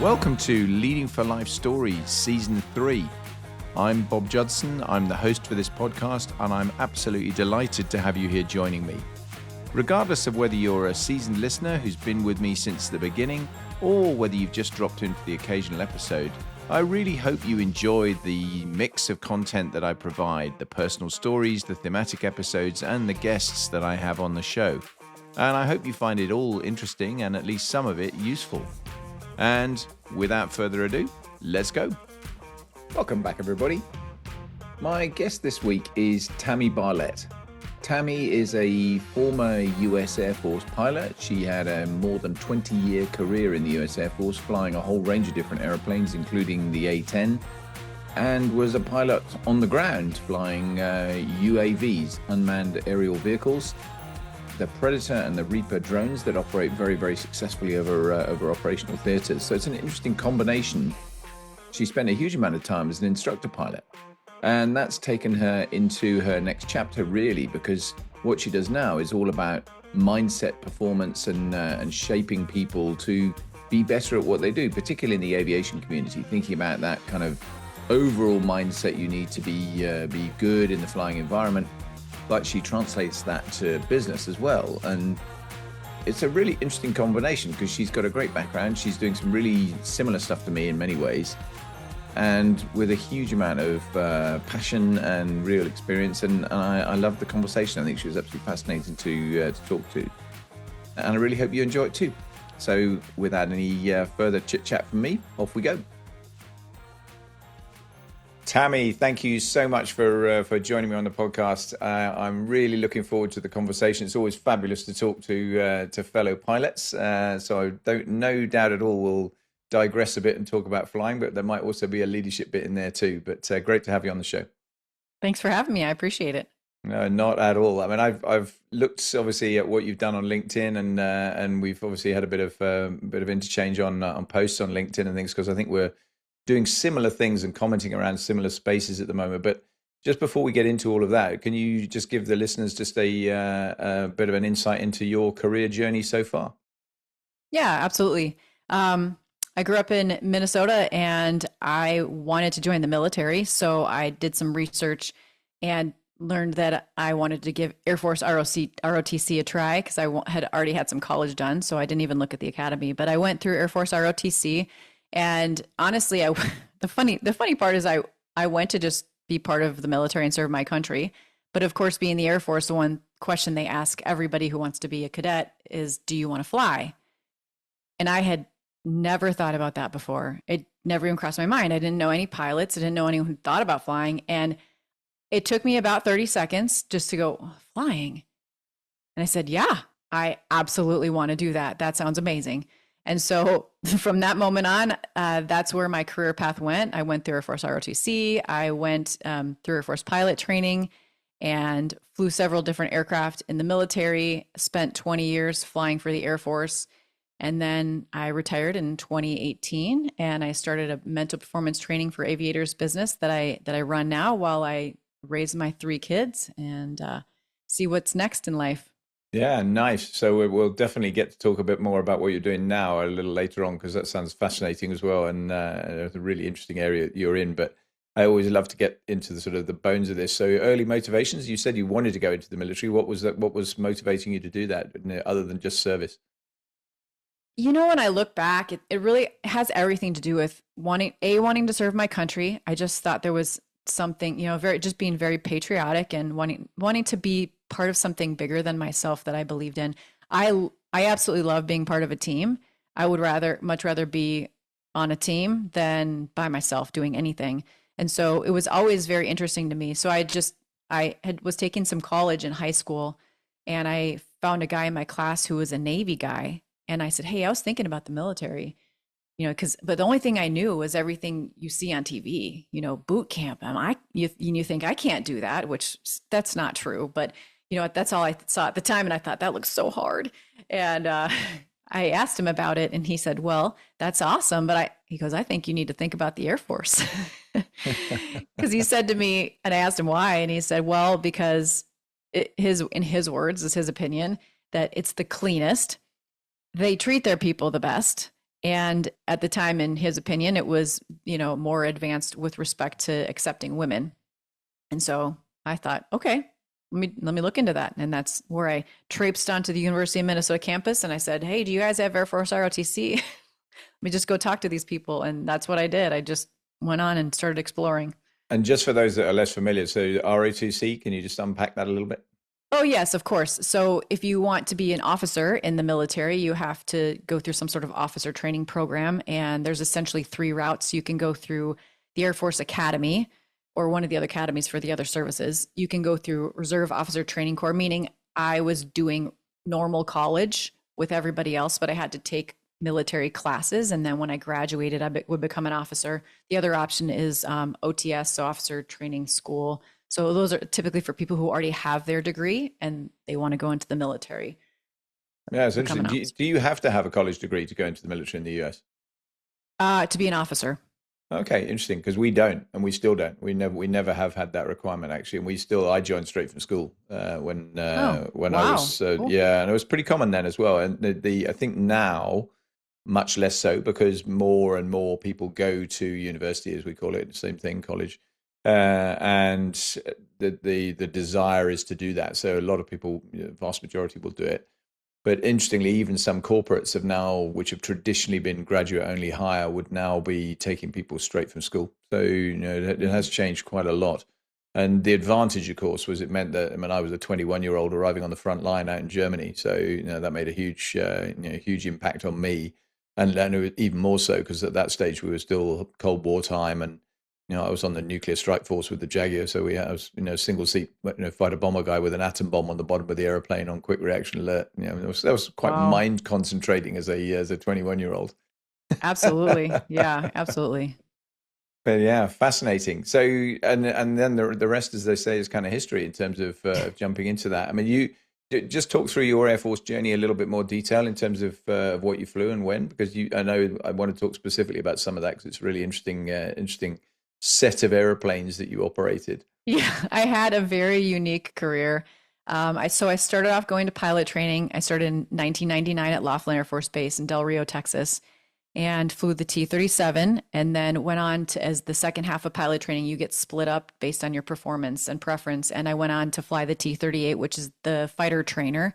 Welcome to Leading for Life Stories, Season 3. I'm Bob Judson, I'm the host for this podcast, and I'm absolutely delighted to have you here joining me. Regardless of whether you're a seasoned listener who's been with me since the beginning, or whether you've just dropped in for the occasional episode, I really hope you enjoy the mix of content that I provide, the personal stories, the thematic episodes, and the guests that I have on the show. And I hope you find it all interesting and at least some of it useful. And without further ado, let's go. Welcome back, everybody. My guest this week is Tammy Barlette. Tammy is a former US Air Force pilot. She had a more than 20-year career in the US Air Force, flying a whole range of different airplanes, including the A10, and was a pilot on the ground, flying UAVs, unmanned aerial vehicles, the Predator and the Reaper drones that operate very, very successfully over operational theaters. So it's an interesting combination. She spent a huge amount of time as an instructor pilot, and that's taken her into her next chapter, really, because what she does now is all about mindset, performance, and shaping people to be better at what they do, particularly in the aviation community, thinking about that kind of overall mindset you need to be good in the flying environment. But she translates that to business as well. And it's a really interesting combination because she's got a great background. She's doing some really similar stuff to me in many ways, and with a huge amount of passion and real experience. And I love the conversation. I think she was absolutely fascinating to talk to. And I really hope you enjoy it too. So without any further chit chat from me, off we go. Tammy, thank you so much for joining me on the podcast. I'm really looking forward to the conversation. It's always fabulous to talk to fellow pilots. So no doubt at all we'll digress a bit and talk about flying, but there might also be a leadership bit in there too. But great to have you on the show. Thanks for having me. I appreciate it. No, not at all. I mean, I've looked obviously at what you've done on LinkedIn, and we've obviously had a bit of interchange on posts on LinkedIn and things, because I think we're doing similar things and commenting around similar spaces at the moment. But just before we get into all of that, can you just give the listeners just a bit of an insight into your career journey so far? Yeah, absolutely. I grew up in Minnesota and I wanted to join the military. So I did some research and learned that I wanted to give Air Force ROTC a try because I had already had some college done. So I didn't even look at the academy, but I went through Air Force ROTC. And honestly, the funny part is I went to just be part of the military and serve my country. But of course, being the Air Force, the one question they ask everybody who wants to be a cadet is, do you want to fly? And I had never thought about that before. It never even crossed my mind. I didn't know any pilots. I didn't know anyone who thought about flying. And it took me about 30 seconds just to go, oh, flying. And I said, yeah, I absolutely want to do that. That sounds amazing. And so from that moment on, that's where my career path went. I went through Air Force ROTC. I went through Air Force pilot training and flew several different aircraft in the military, spent 20 years flying for the Air Force. And then I retired in 2018 and I started a mental performance training for aviators business that I run now while I raise my 3 kids and see what's next in life. Yeah, nice. So we'll definitely get to talk a bit more about what you're doing now a little later on, because that sounds fascinating as well, and it's a really interesting area you're in. But I always love to get into the sort of the bones of this. So early motivations, you said you wanted to go into the military. What was that? What was motivating you to do that, other than just service? You know, when I look back, it really has everything to do with wanting to serve my country. I just thought there was something, just being very patriotic and wanting to be part of something bigger than myself that I believed in. I absolutely love being part of a team. I would much rather be on a team than by myself doing anything. And so it was always very interesting to me. So was taking some college in high school and I found a guy in my class who was a Navy guy. And I said, hey, I was thinking about the military, but the only thing I knew was everything you see on TV, boot camp. And you think I can't do that, which that's not true. But that's all I saw at the time. And I thought that looks so hard. And I asked him about it and he said, well, that's awesome. But he goes, I think you need to think about the Air Force. Because he said to me, and I asked him why. And he said, well, because in his words, is his opinion, that it's the cleanest. They treat their people the best. And at the time, in his opinion, it was, more advanced with respect to accepting women. And so I thought, okay, let me look into that. And that's where I traipsed onto the University of Minnesota campus and I said, hey, do you guys have Air Force ROTC? Let me just go talk to these people. And that's what I did. I just went on and started exploring. And just for those that are less familiar, so ROTC, can you just unpack that a little bit? Oh, yes, of course. So if you want to be an officer in the military, you have to go through some sort of officer training program. And there's essentially 3 routes. You can go through the Air Force Academy or one of the other academies for the other services. You can go through Reserve Officer Training Corps, meaning I was doing normal college with everybody else, but I had to take military classes. And then when I graduated, I would become an officer. The other option is OTS, so Officer Training School. So those are typically for people who already have their degree and they want to go into the military. Yeah, it's interesting. Do you have to have a college degree to go into the military in the US? To be an officer. Okay, interesting, because we don't, and we still don't. We never have had that requirement actually, and I joined straight from school when I was cool. Yeah, and it was pretty common then as well. And I think now much less so because more and more people go to university, as we call it, same thing, college. And the desire is to do that. So a lot of people, vast majority will do it. But interestingly, even some corporates have now, which have traditionally been graduate only hire, would now be taking people straight from school. So, it has changed quite a lot. And the advantage, of course, was it meant that I was a 21-year-old arriving on the front line out in Germany. So, that made a huge, huge impact on me. And it was even more so because at that stage we were still Cold War time, and I was on the nuclear strike force with the Jaguar, so I was single seat fighter bomber guy with an atom bomb on the bottom of the airplane on quick reaction alert. That was quite mind concentrating as a 21-year-old. Absolutely, yeah, absolutely. But yeah, fascinating. So and then the rest, as they say, is kind of history in terms of jumping into that. I mean, you just talk through your Air Force journey a little bit more detail in terms of what you flew and when, because I know I want to talk specifically about some of that because it's really interesting set of airplanes that you operated. Yeah, I had a very unique career. I started off going to pilot training. I started in 1999 at Laughlin Air Force Base in Del Rio, Texas, and flew the T-37, and then went on to, as the second half of pilot training, you get split up based on your performance and preference. And I went on to fly the T-38, which is the fighter trainer,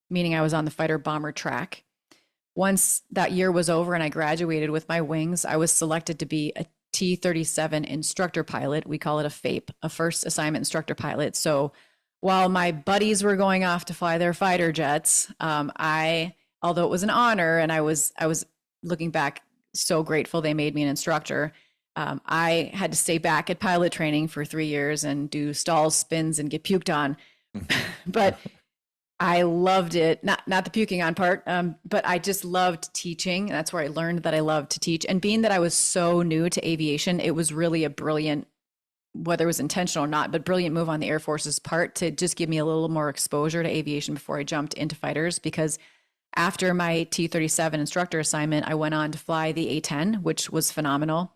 meaning I was on the fighter bomber track. Once that year was over and I graduated with my wings, I was selected to be a T-37 instructor pilot. We call it a FAPE, a first assignment instructor pilot. So while my buddies were going off to fly their fighter jets, although it was an honor and I was looking back so grateful they made me an instructor, I had to stay back at pilot training for 3 years and do stalls, spins, and get puked on. But I loved it. Not the puking on part, but I just loved teaching. That's where I learned that I loved to teach. And being that I was so new to aviation, it was really a brilliant, whether it was intentional or not, but brilliant move on the Air Force's part to just give me a little more exposure to aviation before I jumped into fighters. Because after my T-37 instructor assignment, I went on to fly the A10, which was phenomenal.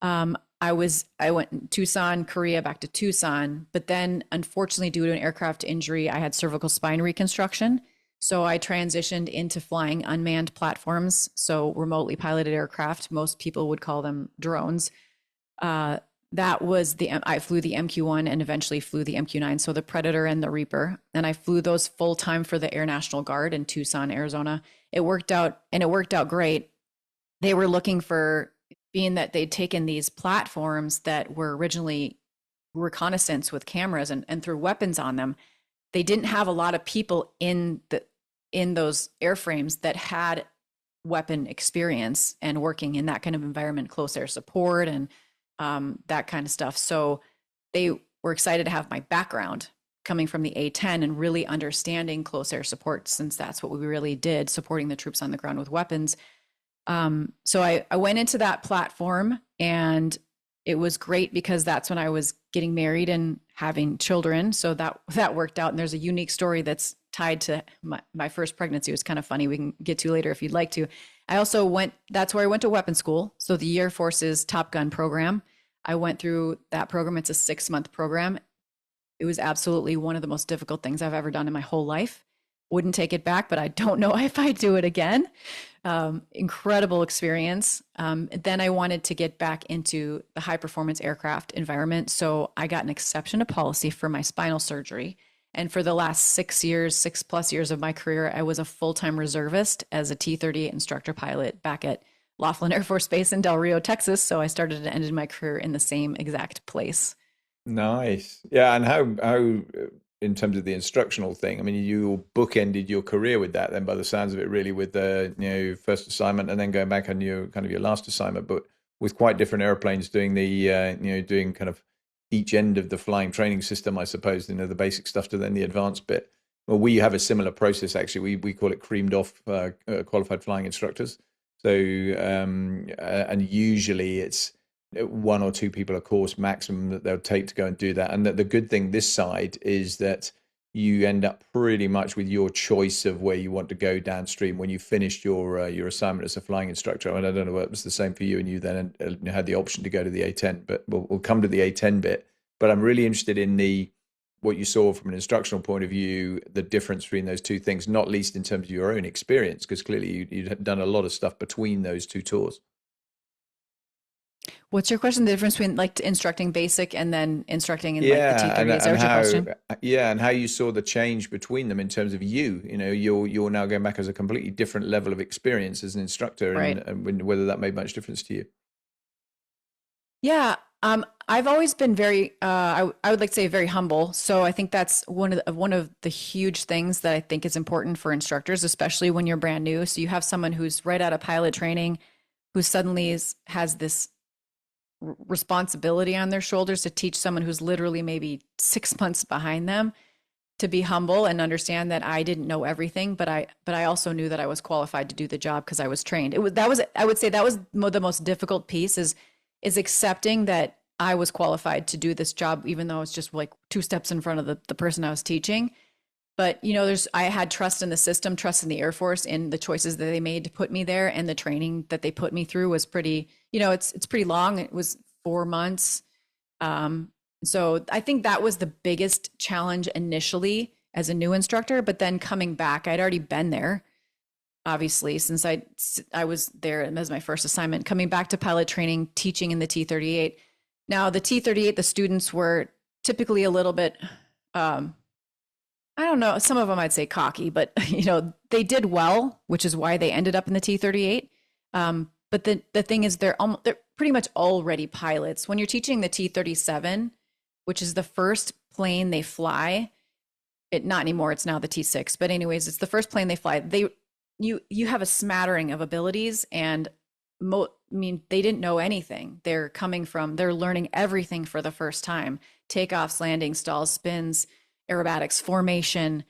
I went Tucson, Korea, back to Tucson, but then unfortunately due to an aircraft injury, I had cervical spine reconstruction. So I transitioned into flying unmanned platforms. So remotely piloted aircraft, most people would call them drones. I flew the MQ-1 and eventually flew the MQ-9. So the Predator and the Reaper. And I flew those full time for the Air National Guard in Tucson, Arizona. It worked out great. They were looking for, being that they'd taken these platforms that were originally reconnaissance with cameras and threw weapons on them. They didn't have a lot of people in those airframes that had weapon experience and working in that kind of environment, close air support and that kind of stuff. So they were excited to have my background coming from the A10 and really understanding close air support, since that's what we really did, supporting the troops on the ground with weapons. So I went into that platform, and it was great because that's when I was getting married and having children. So that worked out. And there's a unique story that's tied to my first pregnancy. It was kind of funny. We can get to later if you'd like to. That's where I went to weapons school. So the Air Force's Top Gun program, I went through that program. It's a 6-month program. It was absolutely one of the most difficult things I've ever done in my whole life. Wouldn't take it back, but I don't know if I'd do it again. Incredible experience. Then I wanted to get back into the high performance aircraft environment. So I got an exception to policy for my spinal surgery. And for the last 6 years, 6+ years of my career, I was a full-time reservist as a T-38 instructor pilot back at Laughlin Air Force Base in Del Rio, Texas. So I started and ended my career in the same exact place. Nice. Yeah, and how in terms of the instructional thing, I mean, you bookended your career with that then by the sounds of it, really, with the first assignment and then going back on your kind of your last assignment, but with quite different airplanes doing the doing kind of each end of the flying training system, I suppose, the basic stuff to then the advanced bit. Well, we have a similar process actually. We call it creamed off qualified flying instructors. So and usually it's one or two people a course maximum that they'll take to go and do that. And the good thing this side is that you end up pretty much with your choice of where you want to go downstream when you finished your assignment as a flying instructor. And I don't know whether it was the same for you and you then had the option to go to the A10, but we'll come to the A10 bit. But I'm really interested in what you saw from an instructional point of view, the difference between those two things, not least in terms of your own experience, because clearly you'd done a lot of stuff between those two tours. What's your question? The difference between like instructing basic and then instructing in like the T-30? Is that what your question? Yeah, and how you saw the change between them in terms of you're now going back as a completely different level of experience as an instructor, Right. and whether that made much difference to you. Yeah. I've always been very, I would like to say very humble. So I think that's one of the huge things that I think is important for instructors, especially when you're brand new. So you have someone who's right out of pilot training, who suddenly has this responsibility on their shoulders to teach someone who's literally maybe 6 months behind them, to be humble and understand that I didn't know everything, but I also knew that I was qualified to do the job because I was trained. I would say that was the most difficult piece is accepting that I was qualified to do this job, even though it's just like two steps in front of the person I was teaching. But I had trust in the system, trust in the Air Force, in the choices that they made to put me there, and the training that they put me through was pretty. It's pretty long. It was 4 months. So I think that was the biggest challenge initially as a new instructor. But then coming back, I'd already been there, obviously, since I was there as my first assignment. Coming back to pilot training, teaching in the T-38. Now the T-38, the students were typically a little bit. I don't know, some of them I'd say cocky, but they did well, which is why they ended up in the T-38. But the thing is, they're pretty much already pilots. When you're teaching the T-37, which is the first plane they fly, not anymore, it's now the T-6. But anyways, it's the first plane they fly. You have a smattering of abilities, and they didn't know anything. They're learning everything for the first time: takeoffs, landings, stalls, spins, aerobatics, formation,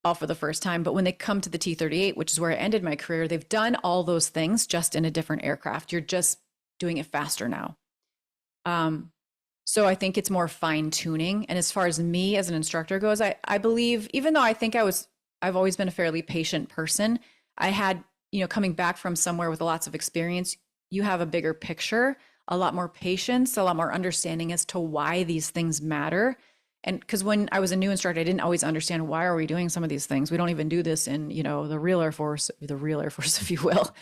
all for the first time. But when they come to the T-38, which is where I ended my career, they've done all those things just in a different aircraft. You're just doing it faster now. So I think it's more fine tuning. And as far as me as an instructor goes, I believe, even though I think I've always been a fairly patient person, I had, coming back from somewhere with lots of experience, you have a bigger picture, a lot more patience, a lot more understanding as to why these things matter. And because when I was a new instructor, I didn't always understand, why are we doing some of these things? We don't even do this in, the real Air Force, if you will.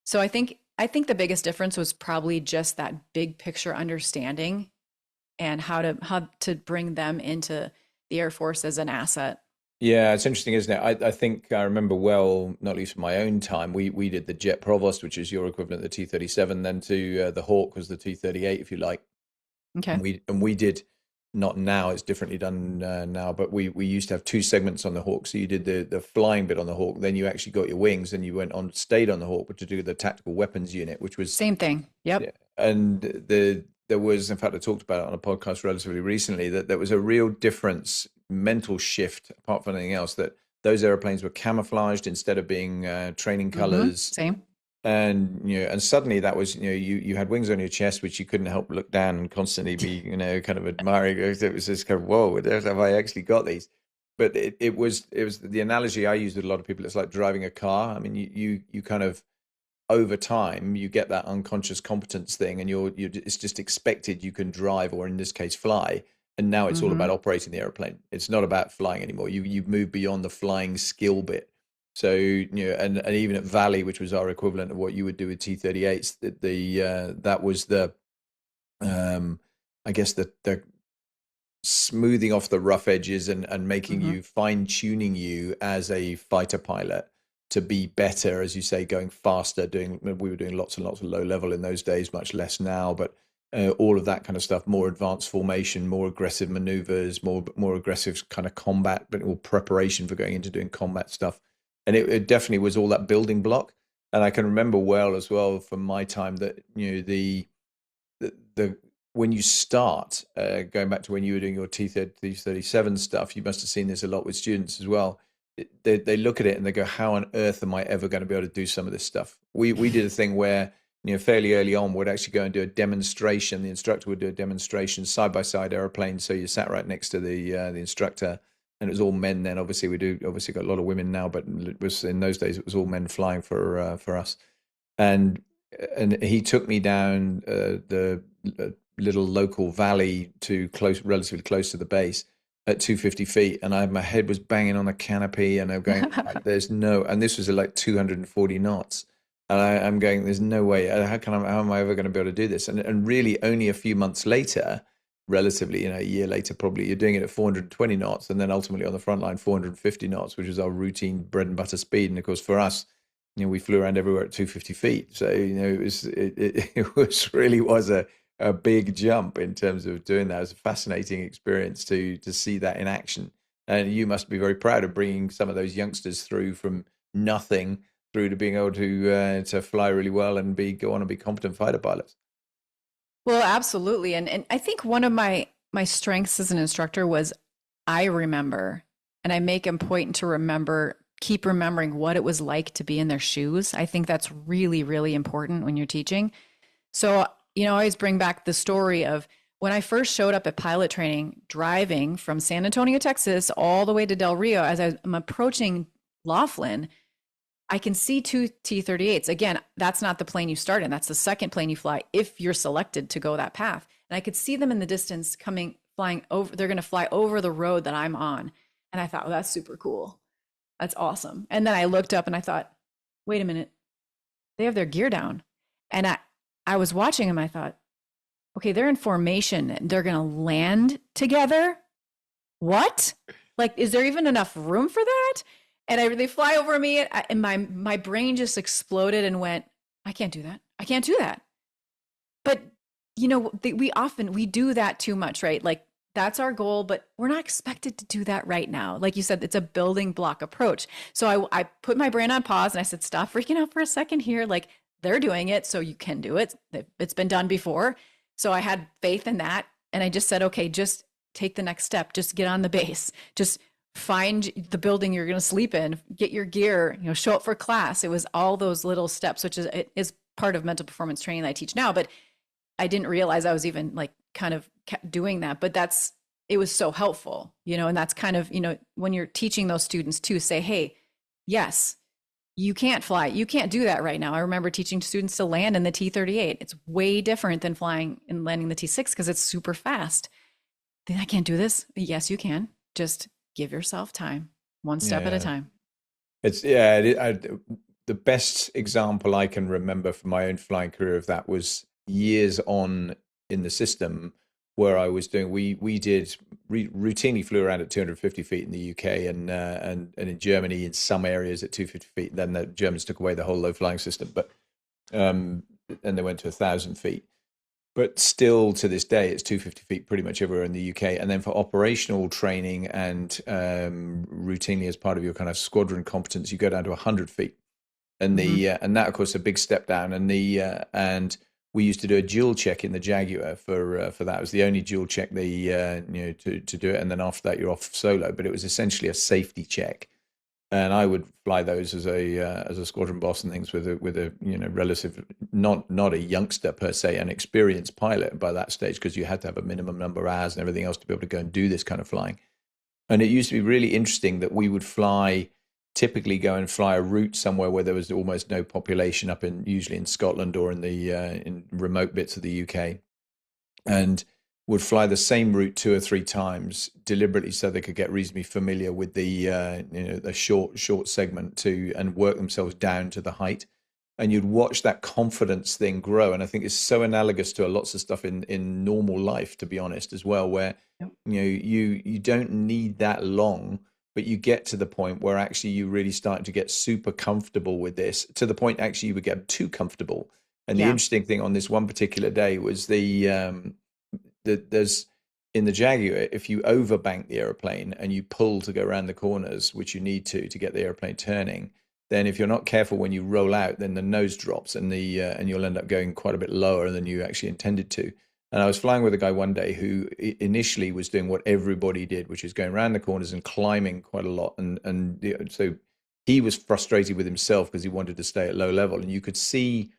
So I think the biggest difference was probably just that big picture understanding and how to bring them into the Air Force as an asset. Yeah, it's interesting, isn't it? I think I remember well, not least from my own time, we did the Jet Provost, which is your equivalent of the T-37, then to the Hawk was the T-38, if you like. Okay. And we did. Not now, it's differently done now, but we used to have two segments on the Hawk. So you did the flying bit on the Hawk, then you actually got your wings, and you stayed on the Hawk to do the tactical weapons unit, which was same thing. Yep. Yeah. And there was, in fact, I talked about it on a podcast relatively recently, that there was a real difference, mental shift, apart from anything else, that those airplanes were camouflaged instead of being training colors. Same. And and suddenly that was you had wings on your chest, which you couldn't help but look down and constantly be kind of admiring. It was just kind of, whoa, have I actually got these? But it was the analogy I use with a lot of people. It's like driving a car. I mean, you kind of, over time you get that unconscious competence thing, and it's just expected you can drive, or in this case fly. And now it's all about operating the airplane. It's not about flying anymore. You've moved beyond the flying skill bit. So, and even at Valley, which was our equivalent of what you would do with T-38s, that was the, I guess the smoothing off the rough edges and making Mm-hmm. you, fine tuning you as a fighter pilot to be better, as you say, going faster. We were doing lots and lots of low level in those days, much less now, but all of that kind of stuff, more advanced formation, more aggressive maneuvers, more aggressive kind of combat, but all preparation for going into doing combat stuff. And it definitely was all that building block. And I can remember well as well from my time that, the when you start, going back to when you were doing your T37 stuff, you must have seen this a lot with students as well. They look at it and they go, how on earth am I ever going to be able to do some of this stuff? We did a thing where, fairly early on, we'd actually go and do a demonstration. The instructor would do a demonstration, side-by-side airplane. So you sat right next to the instructor, and it was all men then. Obviously, obviously got a lot of women now, but it was in those days, it was all men flying for us. And he took me down the little local valley to relatively close to the base at 250 feet, and my head was banging on the canopy, and I'm going, and this was at like 240 knots, and I'm going, there's no way. How am I ever going to be able to do this? And really, only a few months later, relatively, a year later, probably, you're doing it at 420 knots, and then ultimately on the front line, 450 knots, which is our routine bread and butter speed. And of course, for us, we flew around everywhere at 250 feet. So, it really was a big jump in terms of doing that. It was a fascinating experience to see that in action. And you must be very proud of bringing some of those youngsters through from nothing through to being able to fly really well and go on and be competent fighter pilots. Well, absolutely. And I think one of my strengths as an instructor was I remember, and I make a point to keep remembering what it was like to be in their shoes. I think that's really, really important when you're teaching. So, I always bring back the story of when I first showed up at pilot training, driving from San Antonio, Texas, all the way to Del Rio. As I'm approaching Laughlin, I can see two T-38s. Again, that's not the plane you start in. That's the second plane you fly if you're selected to go that path. And I could see them in the distance flying over. They're going to fly over the road that I'm on. And I thought, that's super cool. That's awesome. And then I looked up and I thought, wait a minute, they have their gear down. And I was watching them. I thought, okay, they're in formation. They're going to land together. What? Like, is there even enough room for that? And they fly over me, and my brain just exploded and went, I can't do that. I can't do that. But, we do that too much, right? Like, that's our goal, but we're not expected to do that right now. Like you said, it's a building block approach. So I put my brain on pause and I said, stop freaking out for a second here. Like, they're doing it, so you can do it. It's been done before. So I had faith in that. And I just said, okay, just take the next step. Just get on the base. Just find the building you're going to sleep in, get your gear, show up for class. It was all those little steps, which is part of mental performance training that I teach now. But I didn't realize I was even like kind of doing that. But it was so helpful, and that's kind of, when you're teaching those students to say, hey, yes, you can't fly. You can't do that right now. I remember teaching students to land in the T-38. It's way different than flying and landing the T-6 because it's super fast. Then I can't do this. Yes, you can. Just give yourself time, one step at a time. It's the best example I can remember from my own flying career of that was years on in the system where I was doing. We routinely flew around at 250 feet in the UK and in Germany in some areas at 250 feet. Then the Germans took away the whole low flying system, but and they went to 1,000 feet. But still, to this day, it's 250 feet pretty much everywhere in the UK. And then for operational training and routinely as part of your kind of squadron competence, you go down to 100 feet. And and that, of course, is a big step down. And and we used to do a dual check in the Jaguar for that. It was the only dual check to do it. And then after that, you're off solo. But it was essentially a safety check. And I would fly those as a squadron boss and things with a relative, not a youngster per se, an experienced pilot by that stage, because you had to have a minimum number of hours and everything else to be able to go and do this kind of flying. And it used to be really interesting that we would typically go and fly a route somewhere where there was almost no population, usually in Scotland or in the in remote bits of the UK, and would fly the same route 2 or 3 times deliberately so they could get reasonably familiar with the short segment and work themselves down to the height. And you'd watch that confidence thing grow. And I think it's so analogous to lots of stuff in normal life, to be honest, as well, where Yep. you don't need that long, but you get to the point where actually you really start to get super comfortable with this, to the point actually you would get too comfortable. And the Yeah. interesting thing on this one particular day was there's in the Jaguar, if you overbank the airplane and you pull to go around the corners, which you need to get the airplane turning, then if you're not careful when you roll out, then the nose drops and you'll end up going quite a bit lower than you actually intended to. And I was flying with a guy one day who initially was doing what everybody did, which is going around the corners and climbing quite a lot. So he was frustrated with himself because he wanted to stay at low level. And you could see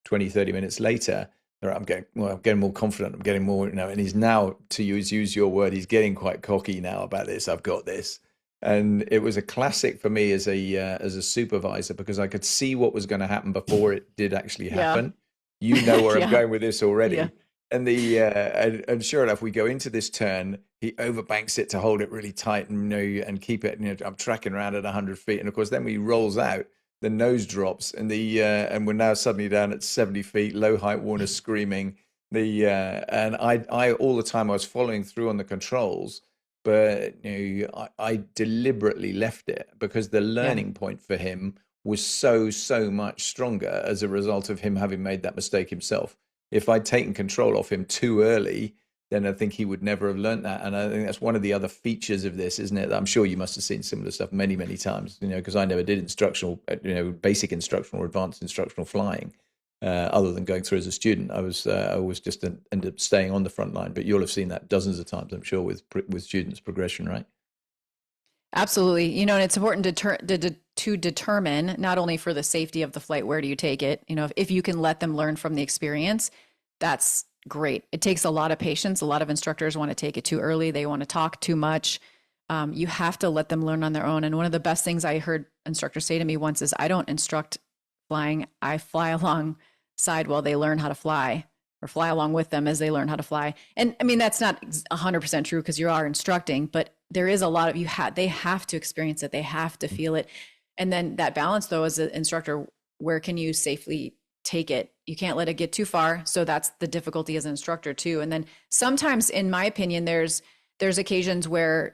20, 30 minutes later, I'm getting more confident. I'm getting more, and he's now, to use your word, he's getting quite cocky now about this. I've got this. And it was a classic for me as a supervisor, because I could see what was going to happen before it did actually happen. You know where I'm going with this already. Yeah. And and sure enough, we go into this turn. He overbanks it to hold it really tight and keep it. I'm tracking around at 100 feet, and of course, then when he rolls out, the nose drops, and and we're now suddenly down at 70 feet, low height warners screaming. And I all the time I was following through on the controls. But I deliberately left it because the learning point for him was so much stronger as a result of him having made that mistake himself. If I'd taken control off him too early, then I think he would never have learned that. And I think that's one of the other features of this, isn't it? I'm sure you must have seen similar stuff many times, because I never did instructional, basic instructional or advanced instructional flying. Other than going through as a student, I was just ended up staying on the front line. But you'll have seen that dozens of times, I'm sure, with students' progression, right? Absolutely. And it's important to determine, not only for the safety of the flight, where do you take it? If you can let them learn from the experience, that's great. It takes a lot of patience. A lot of instructors want to take it too early. They want to talk too much. You have to let them learn on their own. And one of the best things I heard instructors say to me once is, I don't instruct flying. I fly alongside while they learn how to fly, or fly along with them as they learn how to fly. And I mean, that's not 100% true, because you are instructing, but there is a lot of they have to experience it. They have to feel it. And then that balance, though, as an instructor, where can you safely take it? You can't let it get too far. So that's the difficulty as an instructor too. And then sometimes, in my opinion, there's occasions where,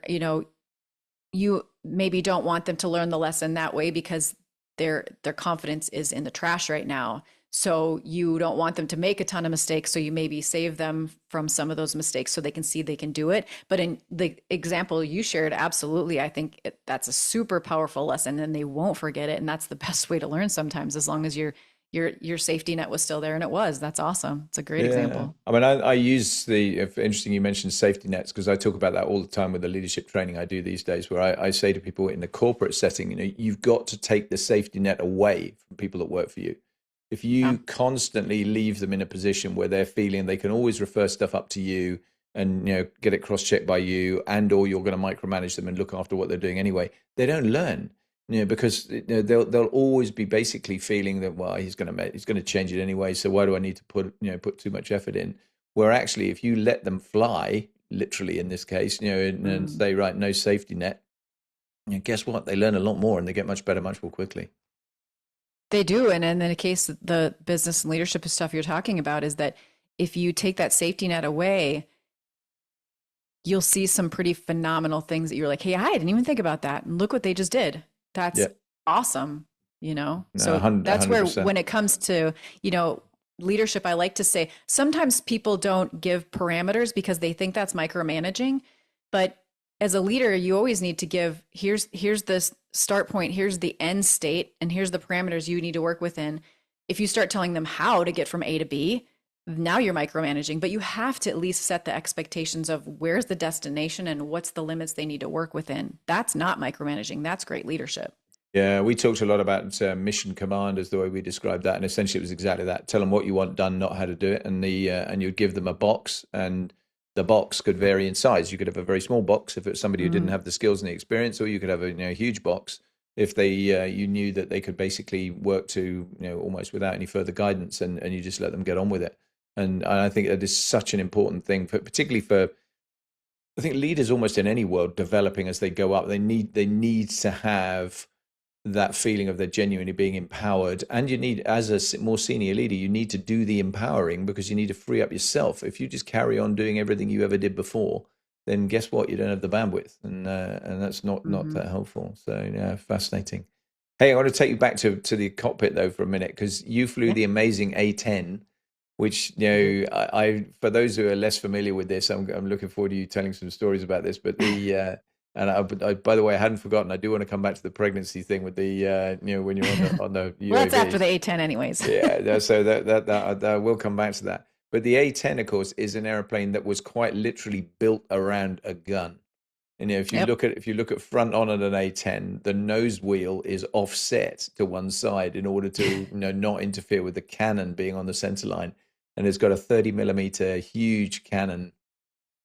you maybe don't want them to learn the lesson that way because their confidence is in the trash right now. So you don't want them to make a ton of mistakes. So you maybe save them from some of those mistakes so they can see they can do it. But in the example you shared, absolutely, I think that's a super powerful lesson, and they won't forget it. And that's the best way to learn sometimes, as long as your safety net was still there. And it was. That's awesome. It's a great example. I mean, I use interesting you mentioned safety nets, because I talk about that all the time with the leadership training I do these days, where I say to people in the corporate setting, you've got to take the safety net away from people that work for you. If you constantly leave them in a position where they're feeling they can always refer stuff up to you and get it cross-checked by you, and or you're going to micromanage them and look after what they're doing anyway, they don't learn. Because they'll always be basically feeling that, well, he's going to change it anyway, so why do I need to put too much effort in? Where actually, if you let them fly, literally in this case, and say, right, no safety net, guess what? They learn a lot more and they get much better much more quickly. They do. And in the case of the business and leadership stuff you're talking about, is that if you take that safety net away, you'll see some pretty phenomenal things that you're like, hey, I didn't even think about that. And look what they just did. That's awesome. So 100%. That's where, when it comes to, leadership, I like to say, sometimes people don't give parameters because they think that's micromanaging. But as a leader, you always need to give, here's the start point, here's the end state, and here's the parameters you need to work within. If you start telling them how to get from A to B, now you're micromanaging, but you have to at least set the expectations of where's the destination and what's the limits they need to work within. That's not micromanaging. That's great leadership. Yeah, we talked a lot about mission command as the way we described that, and essentially it was exactly that. Tell them what you want done, not how to do it, and and you'd give them a box, and the box could vary in size. You could have a very small box if it's somebody who didn't have the skills and the experience, or you could have a huge box if they you knew that they could basically work to almost without any further guidance, and you just let them get on with it. And I think that is such an important thing, particularly for, I think, leaders almost in any world developing as they go up. They need to have that feeling of they're genuinely being empowered. And you need, as a more senior leader, you need to do the empowering because you need to free up yourself. If you just carry on doing everything you ever did before, then guess what? You don't have the bandwidth, and that's not that helpful. So yeah, fascinating. Hey, I want to take you back to the cockpit though for a minute, because you flew the amazing A10, which, I for those who are less familiar with this, I'm looking forward to you telling some stories about this. But the I, by the way, I hadn't forgotten. I do want to come back to the pregnancy thing with the when you're on the UAV. Well, it's after the A10 anyways. Yeah, so that we'll come back to that. But the A10, of course, is an airplane that was quite literally built around a gun. And if you look at front on an A10, the nose wheel is offset to one side in order to not interfere with the cannon being on the center line. And it's got a 30 millimeter huge cannon,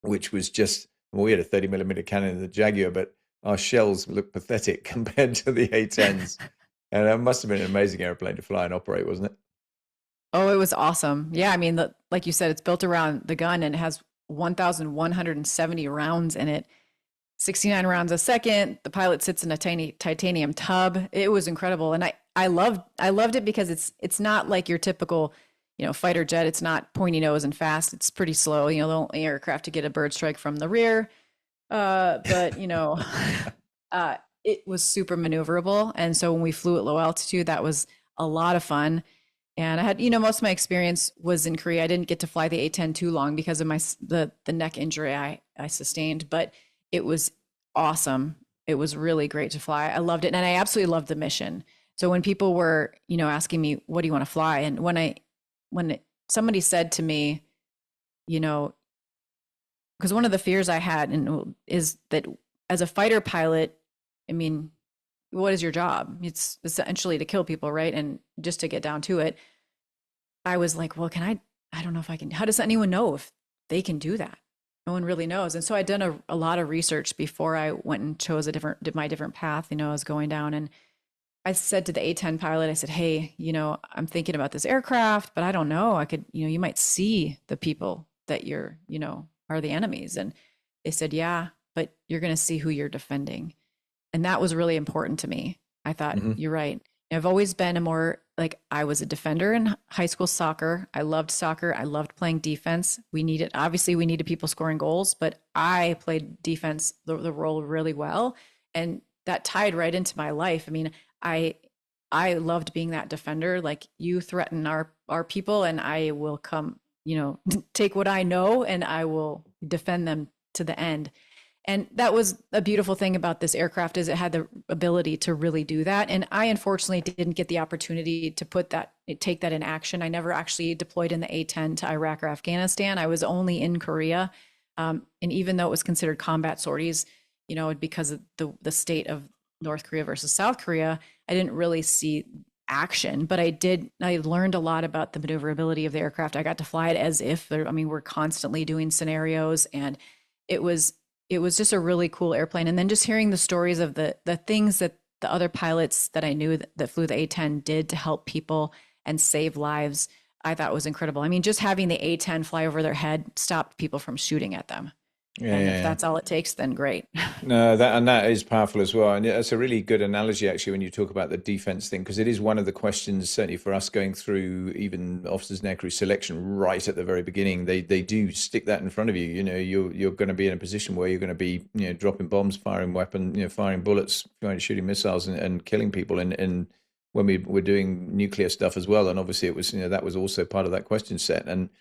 which was just, well, we had a 30 millimeter cannon in the Jaguar, but our shells looked pathetic compared to the A10s. And it must have been an amazing airplane to fly and operate, wasn't it? Oh, it was awesome. Yeah, I mean, like you said, it's built around the gun and it has 1,170 rounds in it, 69 rounds a second. The pilot sits in a tiny titanium tub. It was incredible, and I loved it because it's not like your typical fighter jet. It's not pointy nose and fast. It's pretty slow. The only aircraft to get a bird strike from the rear. But it was super maneuverable, and so when we flew at low altitude, that was a lot of fun. And I had, most of my experience was in Korea. I didn't get to fly the A10 too long because of the neck injury I sustained, but it was awesome. It was really great to fly. I loved it. And I absolutely loved the mission. So when people were, asking me, what do you want to fly? And when somebody said to me, because one of the fears I had is that as a fighter pilot, I mean, what is your job? It's essentially to kill people, right? And just to get down to it, I was like, well, I don't know if I can, how does anyone know if they can do that? No one really knows. And so I'd done a lot of research before I went and chose my different path, I was going down. And I said to the A10 pilot, I said, hey, I'm thinking about this aircraft, but I don't know. I could, you might see the people that you're, are the enemies. And they said, yeah, but you're going to see who you're defending. And that was really important to me. I thought, you're right. I've always been I was a defender in high school soccer. I loved soccer. I loved playing defense. We needed people scoring goals, but I played defense, the role really well. And that tied right into my life. I mean, I loved being that defender. Like, you threaten our people and I will come, take what I know and I will defend them to the end. And that was a beautiful thing about this aircraft, is it had the ability to really do that. And I unfortunately didn't get the opportunity to take that in action. I never actually deployed in the A10 to Iraq or Afghanistan. I was only in Korea. And even though it was considered combat sorties, because of the state of North Korea versus South Korea, I didn't really see action, but I learned a lot about the maneuverability of the aircraft. I got to fly it as if we're constantly doing scenarios, and it was just a really cool airplane. And then just hearing the stories of the things that the other pilots that I knew that flew the A10 did to help people and save lives, I thought was incredible. I mean, just having the A10 fly over their head stopped people from shooting at them. If that's all it takes, then great. No, that is powerful as well. And that's a really good analogy, actually, when you talk about the defense thing, because it is one of the questions, certainly for us going through even officers and aircrew selection right at the very beginning. They do stick that in front of you. You're going to be in a position where you're going to be, dropping bombs, firing firing bullets, shooting missiles and killing people. And when we were doing nuclear stuff as well, and obviously it was, that was also part of that question set. And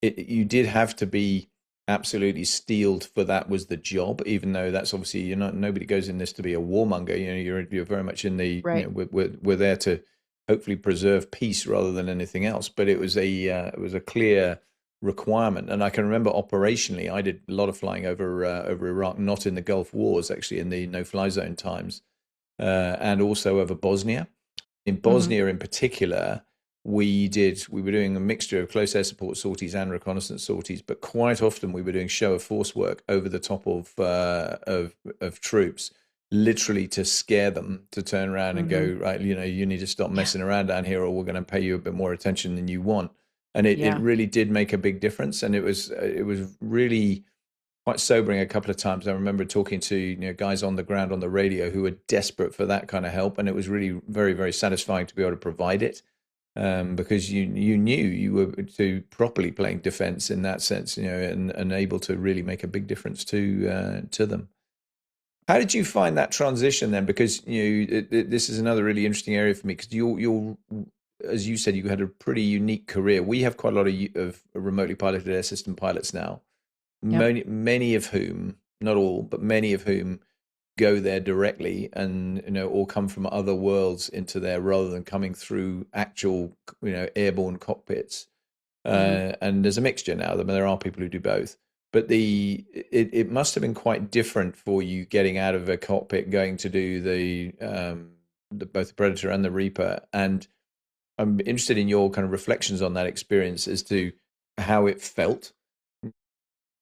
you did have to be absolutely steeled for that was the job, even though that's obviously nobody goes in this to be a warmonger. You're very much in the right. We're there to hopefully preserve peace rather than anything else. But it was a clear requirement. And I can remember operationally, I did a lot of flying over Iraq, not in the Gulf Wars, actually in the no-fly zone times, and also over Bosnia. In Bosnia, in particular, we were doing a mixture of close air support sorties and reconnaissance sorties, but quite often we were doing show of force work over the top of troops, literally to scare them to turn around and go, right, you need to stop messing around down here, or we're going to pay you a bit more attention than you want. And it Yeah. really did make a big difference. And it was really quite sobering a couple of times. I remember talking to guys on the ground on the radio who were desperate for that kind of help, and it was really very, very satisfying to be able to provide it, because you knew you were to properly playing defense in that sense, and able to really make a big difference to them. How did you find that transition then? Because this is another really interesting area for me, because you're as you said, you had a pretty unique career. We have quite a lot of remotely piloted air system pilots now, Yep. many of whom, not all, but many of whom go there directly, and or come from other worlds into there rather than coming through actual airborne cockpits. Hmm. And there's a mixture now. There are people who do both, but it must have been quite different for you getting out of a cockpit, going to do the both the Predator and the Reaper. And I'm interested in your kind of reflections on that experience as to how it felt,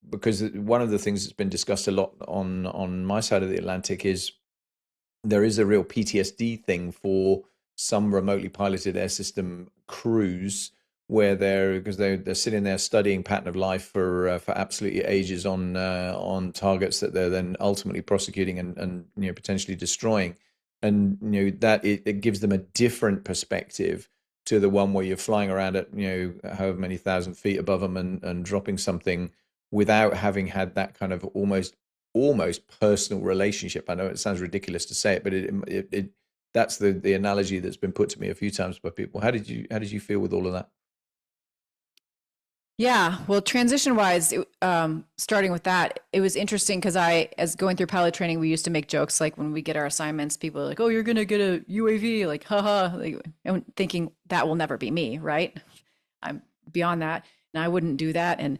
because one of the things that's been discussed a lot on my side of the Atlantic is there is a real PTSD thing for some remotely piloted air system crews, where they're sitting there studying pattern of life for absolutely ages on targets that they're then ultimately prosecuting and potentially destroying, and that it gives them a different perspective to the one where you're flying around at however many thousand feet above them, and dropping something without having had that kind of almost personal relationship. I know it sounds ridiculous to say it, but it that's the analogy that's been put to me a few times by people. How did you feel with all of that? Yeah, well, transition wise, starting with that, it was interesting because as going through pilot training, we used to make jokes like when we get our assignments, people are like, "Oh, you're gonna get a UAV," like, haha, like, and thinking that will never be me, right? I'm beyond that, and I wouldn't do that. And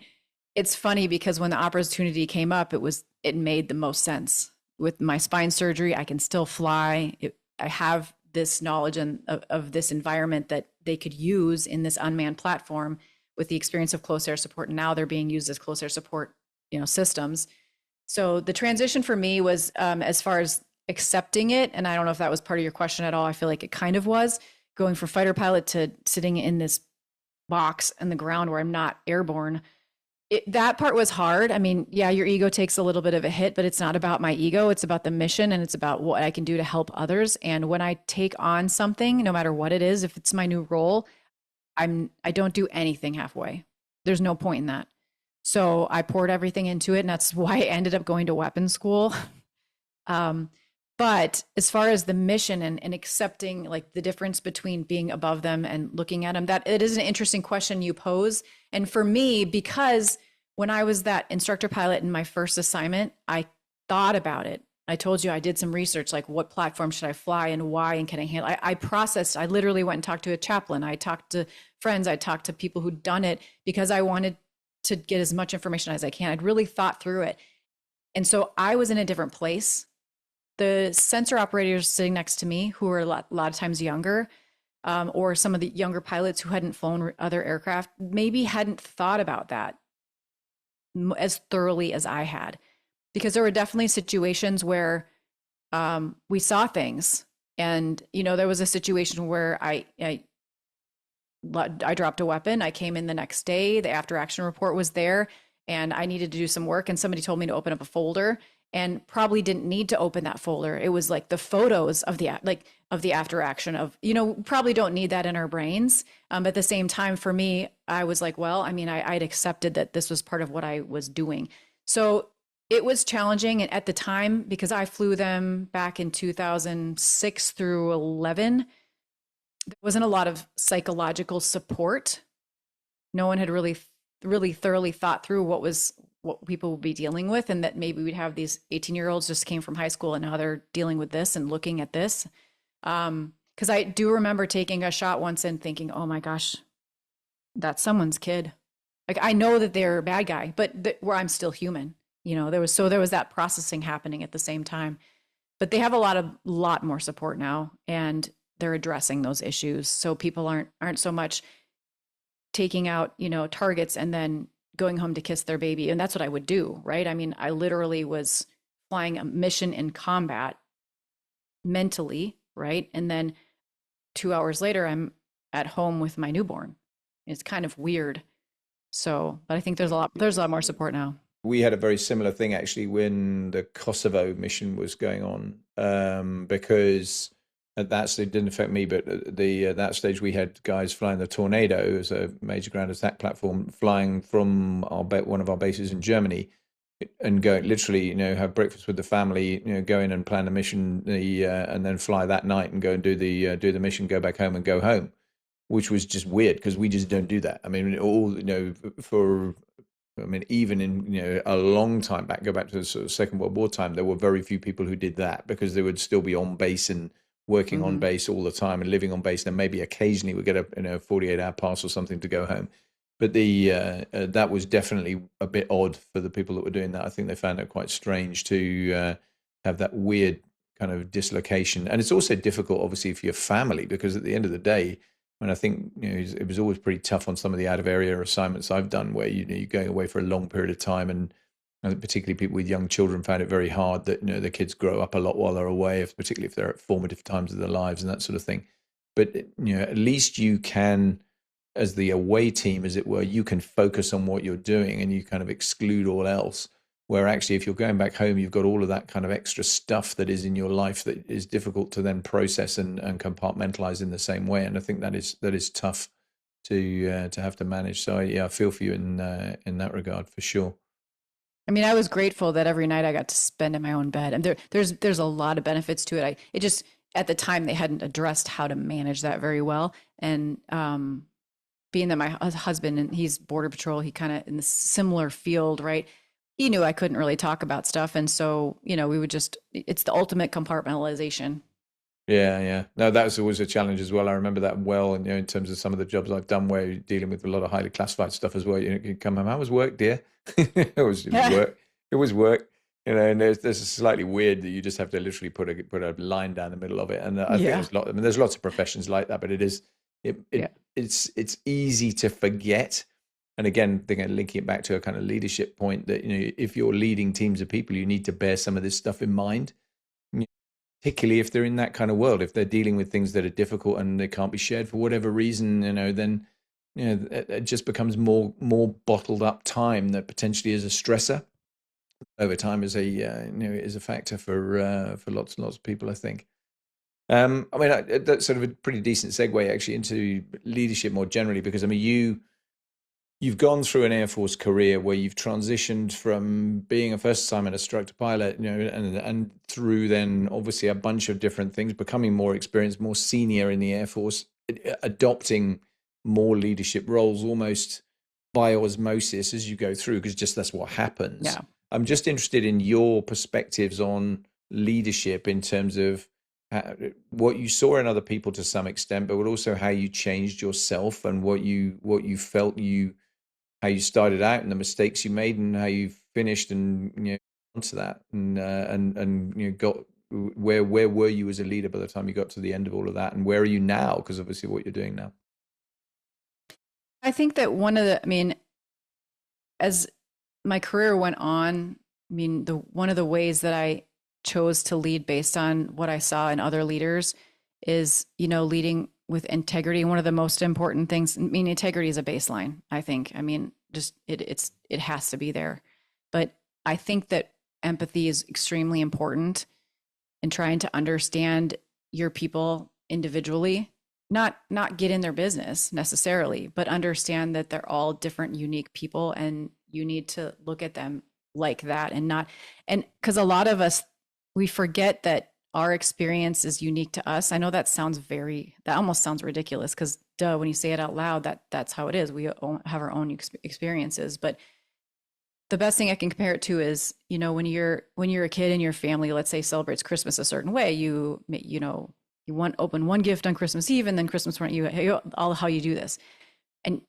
it's funny because when the opportunity came up, it made the most sense. With my spine surgery, I can still fly. I have this knowledge of this environment that they could use in this unmanned platform with the experience of close air support. And now they're being used as close air support, systems. So the transition for me was, as far as accepting it, and I don't know if that was part of your question at all. I feel like it kind of was, going from fighter pilot to sitting in this box in the ground where I'm not airborne. That part was hard. I mean, yeah, your ego takes a little bit of a hit, but it's not about my ego. It's about the mission, and it's about what I can do to help others. And when I take on something, no matter what it is, if it's my new role, I don't do anything halfway. There's no point in that. So I poured everything into it, and that's why I ended up going to weapons school. Um, but as far as the mission and accepting like the difference between being above them and looking at them, that it is an interesting question you pose. And for me, because when I was that instructor pilot in my first assignment, I thought about it. I told you I did some research, like what platform should I fly and why, and can I handle? I processed. I literally went and talked to a chaplain. I talked to friends. I talked to people who'd done it because I wanted to get as much information as I can. I'd really thought through it, and so I was in a different place. The sensor operators sitting next to me, who were a lot of times younger, or some of the younger pilots who hadn't flown other aircraft, maybe hadn't thought about that as thoroughly as I had, because there were definitely situations where we saw things. And there was a situation where I dropped a weapon. I came in the next day. The after action report was there, and I needed to do some work. And somebody told me to open up a folder, and probably didn't need to open that folder. It was like the photos of the after action of, probably don't need that in our brains. But at the same time, for me, I was like, well, I mean, I'd accepted that this was part of what I was doing. So it was challenging. And at the time, because I flew them back in 2006 through 11, there wasn't a lot of psychological support. No one had really thoroughly thought through what people would be dealing with, and that maybe we'd have these 18-year-olds just came from high school and now they're dealing with this and looking at this. Because I do remember taking a shot once and thinking, oh my gosh, that's someone's kid. Like, I know that they're a bad guy, but where I'm still human. There was that processing happening at the same time. But they have a lot more support now, and they're addressing those issues. So people aren't so much taking out, targets and then going home to kiss their baby. And that's what I would do, right? I mean, I literally was flying a mission in combat mentally, right? And then 2 hours later, I'm at home with my newborn. it's kind of weird. So, but I think there's a lot more support now. We had a very similar thing actually when the Kosovo mission was going on, because at that stage it didn't affect me, but at the that stage we had guys flying the Tornado as a major ground attack platform, flying from one of our bases in Germany, and go literally, have breakfast with the family, go in and plan the mission, and then fly that night and go and do the mission, go back home and go home, which was just weird because we just don't do that. I mean, even in a long time back, go back to the sort of Second World War time, there were very few people who did that because they would still be on base and working on base all the time and living on base. And maybe occasionally we get a 48-hour pass or something to go home. But that was definitely a bit odd for the people that were doing that. I think they found it quite strange to have that weird kind of dislocation. And it's also difficult, obviously, for your family, because at the end of the day, and I think it was always pretty tough on some of the out of area assignments I've done, where you're going away for a long period of time, and particularly people with young children found it very hard that the kids grow up a lot while they're away, particularly if they're at formative times of their lives and that sort of thing. But at least you can, as the away team, as it were, you can focus on what you're doing and you kind of exclude all else. Where actually, if you're going back home, you've got all of that kind of extra stuff that is in your life that is difficult to then process and compartmentalize in the same way. And I think that is tough to have to manage. So I feel for you in that regard for sure. I mean, I was grateful that every night I got to spend in my own bed, and there's a lot of benefits to it. It just, at the time, they hadn't addressed how to manage that very well. And being that my husband, and he's border patrol, he kind of in the similar field, right? He knew I couldn't really talk about stuff. And so, we would it's the ultimate compartmentalization. Yeah. No, that was always a challenge as well. I remember that well, and in terms of some of the jobs I've done where you're dealing with a lot of highly classified stuff as well. You come home, how was work, dear? it was work. It was work. And there's a slightly weird that you just have to literally put a line down the middle of it. And I think there's lots of professions like that, but it's easy to forget. And again, linking it back to a kind of leadership point that, if you're leading teams of people, you need to bear some of this stuff in mind, particularly if they're in that kind of world. If they're dealing with things that are difficult and they can't be shared for whatever reason, then it just becomes more bottled up time that potentially is a stressor over time, is a factor for lots and lots of people, I think. That's sort of a pretty decent segue actually into leadership more generally, because you've gone through an Air Force career where you've transitioned from being a first assignment instructor pilot, and through then obviously a bunch of different things, becoming more experienced, more senior in the Air Force, adopting more leadership roles almost by osmosis as you go through, because just that's what happens. Yeah. I'm just interested in your perspectives on leadership in terms of what you saw in other people to some extent, but also how you changed yourself and what you felt how you started out and the mistakes you made and how you finished and onto that and got where were you as a leader by the time you got to the end of all of that, and where are you now, because obviously what you're doing now. I think that as my career went on, one of the ways that I chose to lead based on what I saw in other leaders is, leading with integrity. One of the most important things, integrity is a baseline, I think. Just it has to be there. But I think that empathy is extremely important in trying to understand your people individually, not get in their business necessarily, but understand that they're all different, unique people, and you need to look at them like that, and because a lot of us, we forget that our experience is unique to us. I know that almost sounds ridiculous, because when you say it out loud, that's how it is. We have our own experiences. But the best thing I can compare it to is, when you're a kid and your family, let's say, celebrates Christmas a certain way, you want to open one gift on Christmas Eve, and then Christmas morning, all how you do this. And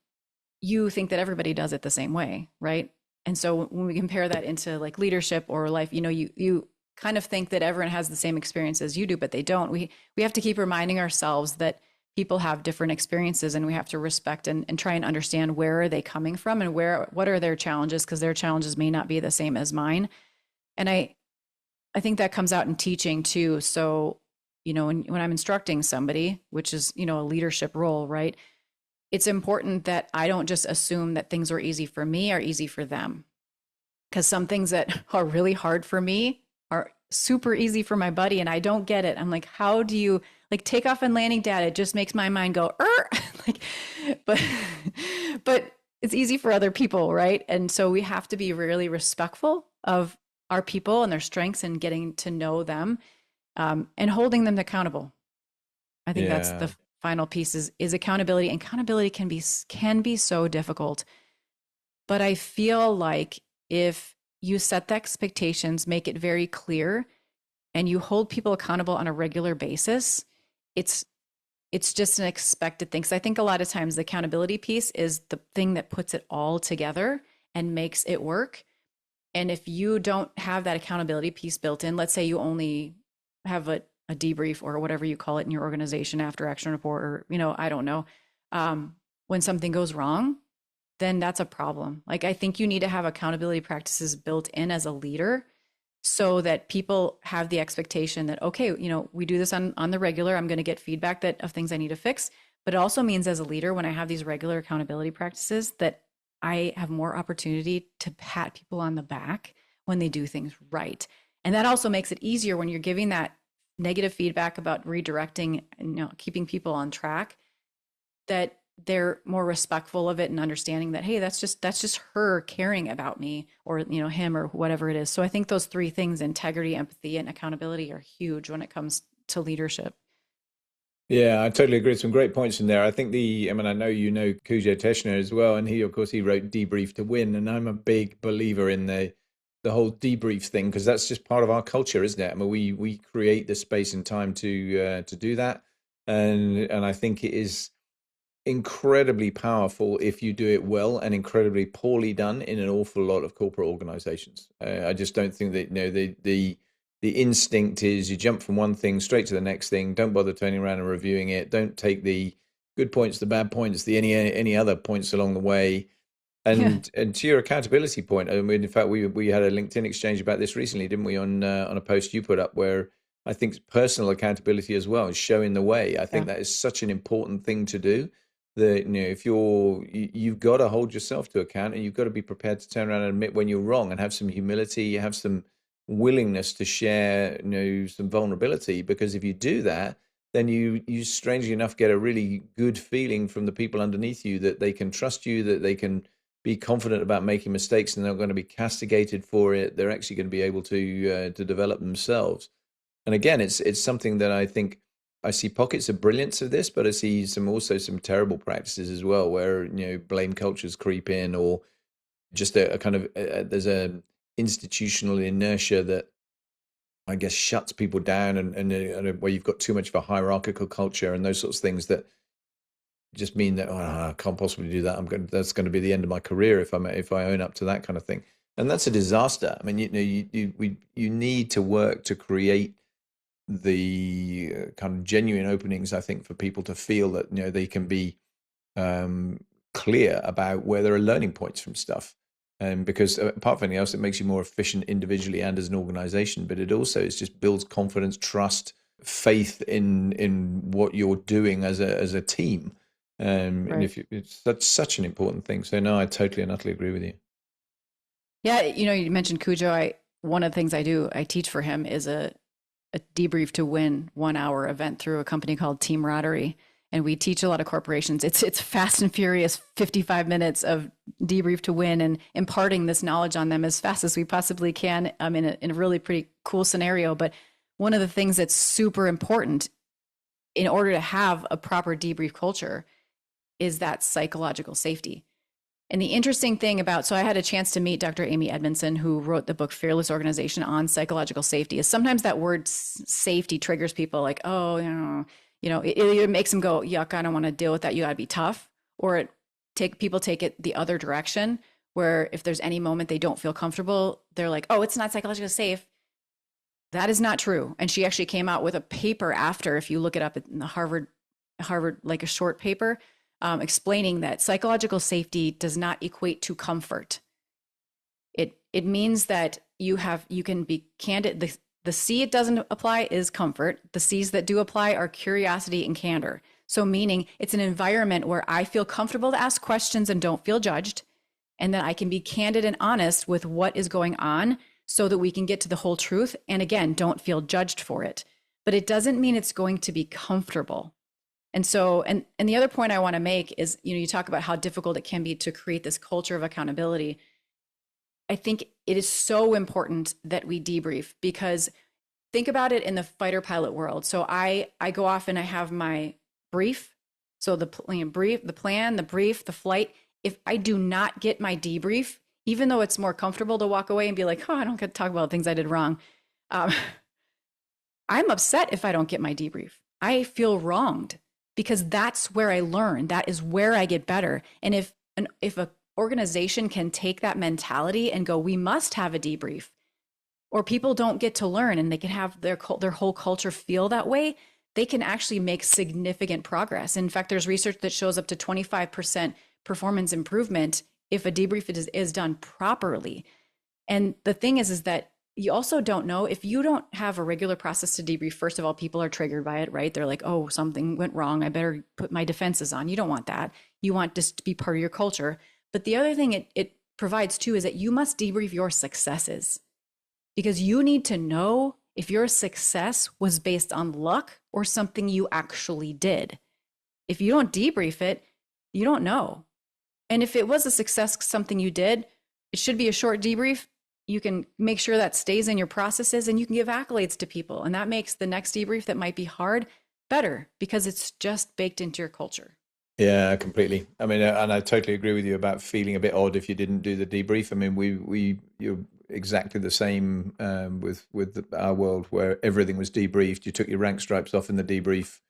you think that everybody does it the same way, right? And so when we compare that into like leadership or life, you kind of think that everyone has the same experience as you do, but they don't. We have to keep reminding ourselves that people have different experiences, and we have to respect and try and understand where are they coming from and what are their challenges, because their challenges may not be the same as mine. And I think that comes out in teaching too. So, when I'm instructing somebody, which is, a leadership role, right? it's important that I don't just assume that things are easy for me are easy for them. Because some things that are really hard for me are super easy for my buddy, and I don't get it. I'm like, how do you like takeoff and landing data? It just makes my mind go, like, but but it's easy for other people, right? And so we have to be really respectful of our people and their strengths and getting to know them, and holding them accountable. I think that's Yeah. the final piece is accountability. And accountability can be so difficult. But I feel like if you set the expectations, make it very clear, and you hold people accountable on a regular basis, it's just an expected thing. So I think a lot of times the accountability piece is the thing that puts it all together and makes it work. And if you don't have that accountability piece built in, let's say you only have a debrief or whatever you call it in your organization after action report, or, I don't know, when something goes wrong, then that's a problem. Like, I think you need to have accountability practices built in as a leader so that people have the expectation that, okay, we do this on the regular. I'm going to get feedback of things I need to fix. But it also means as a leader, when I have these regular accountability practices, that I have more opportunity to pat people on the back when they do things right. And that also makes it easier when you're giving that negative feedback about redirecting and keeping people on track, that they're more respectful of it and understanding that, hey, that's just her caring about me, or him, or whatever it is. So I think those three things, integrity, empathy, and accountability, are huge when it comes to leadership. Yeah, I totally agree. Some great points in there. I think I know Cujo Teschner as well, and of course, he wrote Debrief to Win, and I'm a big believer in the whole debrief thing, because that's just part of our culture, isn't it? I mean, we create the space and time to do that, and I think it is incredibly powerful if you do it well, and incredibly poorly done in an awful lot of corporate organizations. I just don't think that the instinct is you jump from one thing straight to the next thing. Don't bother turning around and reviewing it. Don't take the good points, the bad points, the any other points along the way. Yeah. And to your accountability point, I mean, in fact, we had a LinkedIn exchange about this recently, didn't we? On a post you put up, where I think personal accountability as well is showing the way. I think that is such an important thing to do. That if you've got to hold yourself to account, and you've got to be prepared to turn around and admit when you're wrong, and have some humility, have some willingness to share some vulnerability, because if you do that, then you strangely enough get a really good feeling from the people underneath you that they can trust you, that they can be confident about making mistakes, and they're not going to be castigated for it. They're actually going to be able to develop themselves. And again, it's something that I think I see pockets of brilliance of this, but I see also some terrible practices as well, where blame cultures creep in, or just a kind of there's a institutional inertia that I guess shuts people down, and where you've got too much of a hierarchical culture and those sorts of things that just mean that I can't possibly do that. That's going to be the end of my career if I own up to that kind of thing, and that's a disaster. I mean, you need to work to create the kind of genuine openings, I think, for people to feel that they can be clear about where there are learning points from stuff. And because apart from anything else, it makes you more efficient individually and as an organization, but it also just builds confidence, trust, faith in what you're doing as a team. And Right. it's such an important thing. So no, I totally and utterly agree with you. Yeah. You mentioned Cujo. One of the things I teach for him is a debrief to win 1 hour event through a company called Teamradery. And we teach a lot of corporations. It's fast and furious, 55 minutes of debrief to win, and imparting this knowledge on them as fast as we possibly can, in a really pretty cool scenario. But one of the things that's super important in order to have a proper debrief culture is that psychological safety. And the interesting thing so I had a chance to meet Dr. Amy Edmondson, who wrote the book Fearless Organization, on psychological safety. Is sometimes that word safety triggers people, like, oh, it either makes them go, yuck, I don't want to deal with that. You got to be tough. Or people take it the other direction, where if there's any moment they don't feel comfortable, they're like, oh, it's not psychologically safe. That is not true. And she actually came out with a paper after, if you look it up in the Harvard, like a short paper, explaining that psychological safety does not equate to comfort. It means that you can be candid. The C it doesn't apply is comfort. The C's that do apply are curiosity and candor. So meaning it's an environment where I feel comfortable to ask questions and don't feel judged. And then I can be candid and honest with what is going on so that we can get to the whole truth. And again, don't feel judged for it. But it doesn't mean it's going to be comfortable. And so, and the other point I want to make is, you talk about how difficult it can be to create this culture of accountability. I think it is so important that we debrief, because think about it in the fighter pilot world. So I go off and I have my brief. So the brief, the plan, the brief, the flight. If I do not get my debrief, even though it's more comfortable to walk away and be like, oh, I don't get to talk about things I did wrong. I'm upset if I don't get my debrief. I feel wronged, because that's where I learn. That is where I get better. And if an organization can take that mentality and go, we must have a debrief, or people don't get to learn and they can have their whole culture feel that way, they can actually make significant progress. In fact, there's research that shows up to 25% performance improvement if a debrief is done properly. And the thing is that you also don't know, if you don't have a regular process to debrief, first of all, people are triggered by it, right? They're like, oh, something went wrong, I better put my defenses on. You don't want that. You want this to be part of your culture. But the other thing it provides too is that you must debrief your successes, because you need to know if your success was based on luck or something you actually did. If you don't debrief it, you don't know. And if it was a success, something you did, it should be a short debrief. You can make sure that stays in your processes, and you can give accolades to people. And that makes the next debrief that might be hard better, because it's just baked into your culture. Yeah, completely. I mean, and I totally agree with you about feeling a bit odd if you didn't do the debrief. I mean, you're exactly the same with our world, where everything was debriefed. You took your rank stripes off in the debrief.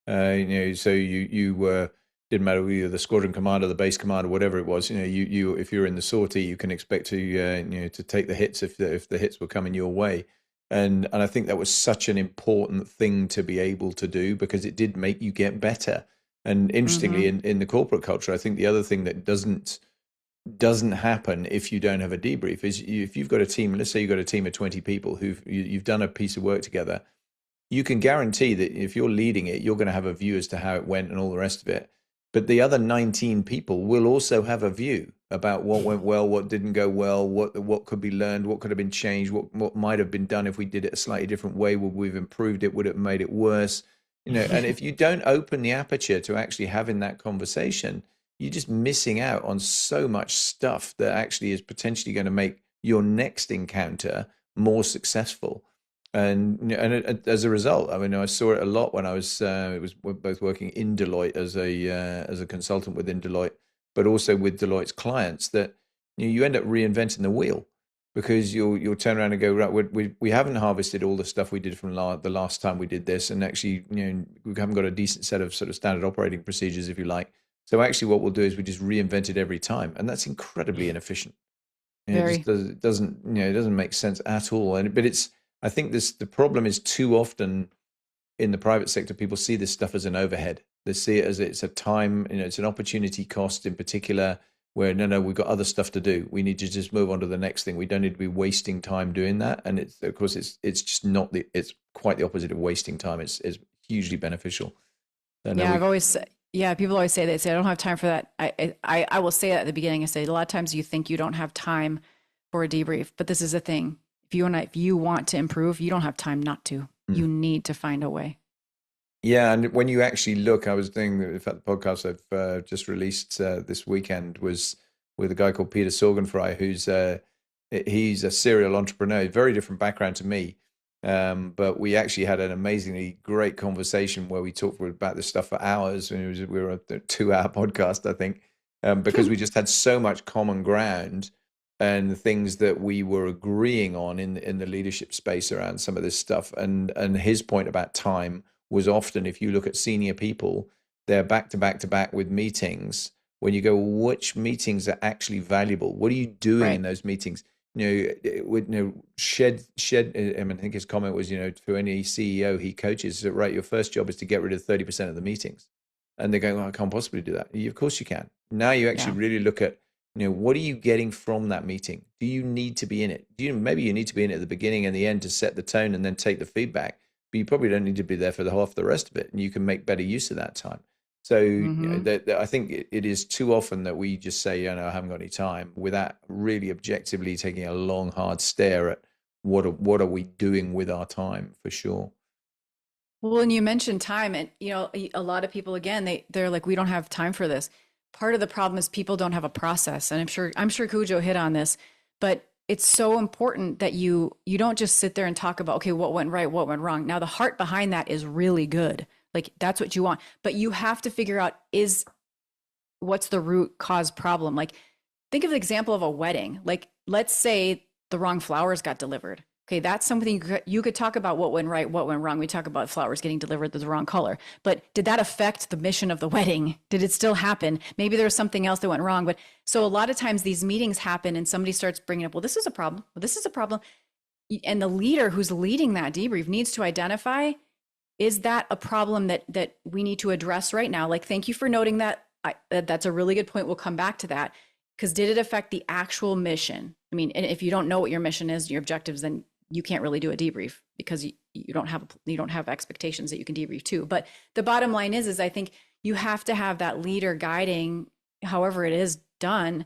So you were, didn't matter whether you're the squadron commander, the base commander, whatever it was. You if you're in the sortie, you can expect to to take the hits if the hits were coming your way. And I think that was such an important thing to be able to do, because it did make you get better. And interestingly, in the corporate culture, I think the other thing that doesn't happen if you don't have a debrief is if you've got a team, let's say you've got a team of 20 people you've done a piece of work together, you can guarantee that if you're leading it, you're going to have a view as to how it went and all the rest of it. But the other 19 people will also have a view about what went well, what didn't go well, what could be learned, what could have been changed, what might have been done if we did it a slightly different way. Would we have improved it? Would it have made it worse? And if you don't open the aperture to actually having that conversation, you're just missing out on so much stuff that actually is potentially going to make your next encounter more successful. And as a result, I mean, I saw it a lot when I was both working in Deloitte as a consultant within Deloitte, but also with Deloitte's clients, that you end up reinventing the wheel, because you'll turn around and go, right, we haven't harvested all the stuff we did from the last time we did this, and actually we haven't got a decent set of sort of standard operating procedures, if you like. So actually what we'll do is we just reinvent it every time, and that's incredibly inefficient. It doesn't make sense at all. But I think the problem is, too often in the private sector, people see this stuff as an overhead. They see it as it's a time, it's an opportunity cost in particular, where no, we've got other stuff to do. We need to just move on to the next thing. We don't need to be wasting time doing that. And it's just not it's quite the opposite of wasting time. It's hugely beneficial. People always say, they say, I don't have time for that. I will say that at the beginning. I say, a lot of times you think you don't have time for a debrief, but this is a thing. If you want to improve, you don't have time not to. You need to find a way. Yeah, and when you actually look, I was doing, in fact, the podcast I've just released this weekend was with a guy called Peter Sorgenfrey, he's a serial entrepreneur, very different background to me. But we actually had an amazingly great conversation where we talked about this stuff for hours. And we were a 2-hour podcast, I think, because we just had so much common ground and the things that we were agreeing on in the leadership space around some of this stuff. And his point about time was, often, if you look at senior people, they're back to back to back with meetings. When you go, which meetings are actually valuable? What are you doing in those meetings? Shed. I mean, I think his comment was, for any CEO he coaches, right, your first job is to get rid of 30% of the meetings. And they're going, well, I can't possibly do that. Of course you can. Now you actually really look at, what are you getting from that meeting? Do you need to be in it? Maybe you need to be in it at the beginning and the end to set the tone and then take the feedback, but you probably don't need to be there for half the rest of it, and you can make better use of that time. So Mm-hmm. I think it is too often that we just say, I haven't got any time, without really objectively taking a long, hard stare at what are we doing with our time, for sure. Well, and you mentioned time, and a lot of people, again, they're like, we don't have time for this. Part of the problem is people don't have a process, and I'm sure Cujo hit on this, but it's so important that you don't just sit there and talk about, okay, what went right, what went wrong. Now, the heart behind that is really good. Like that's what you want, but you have to figure out is what's the root cause problem. Like think of the example of a wedding. Like let's say the wrong flowers got delivered. Okay, that's something you could talk about what went right, what went wrong. We talk about flowers getting delivered with the wrong color, but did that affect the mission of the wedding? Did it still happen? Maybe there was something else that went wrong. But so a lot of times these meetings happen and somebody starts bringing up, well, this is a problem. Well, this is a problem. And the leader who's leading that debrief needs to identify, is that a problem that we need to address right now? Like, thank you for noting that. That's a really good point. We'll come back to that. Because did it affect the actual mission? I mean, and if you don't know what your mission is, your objectives, then you can't really do a debrief because you don't have expectations that you can debrief to. But the bottom line is I think you have to have that leader guiding, however it is done,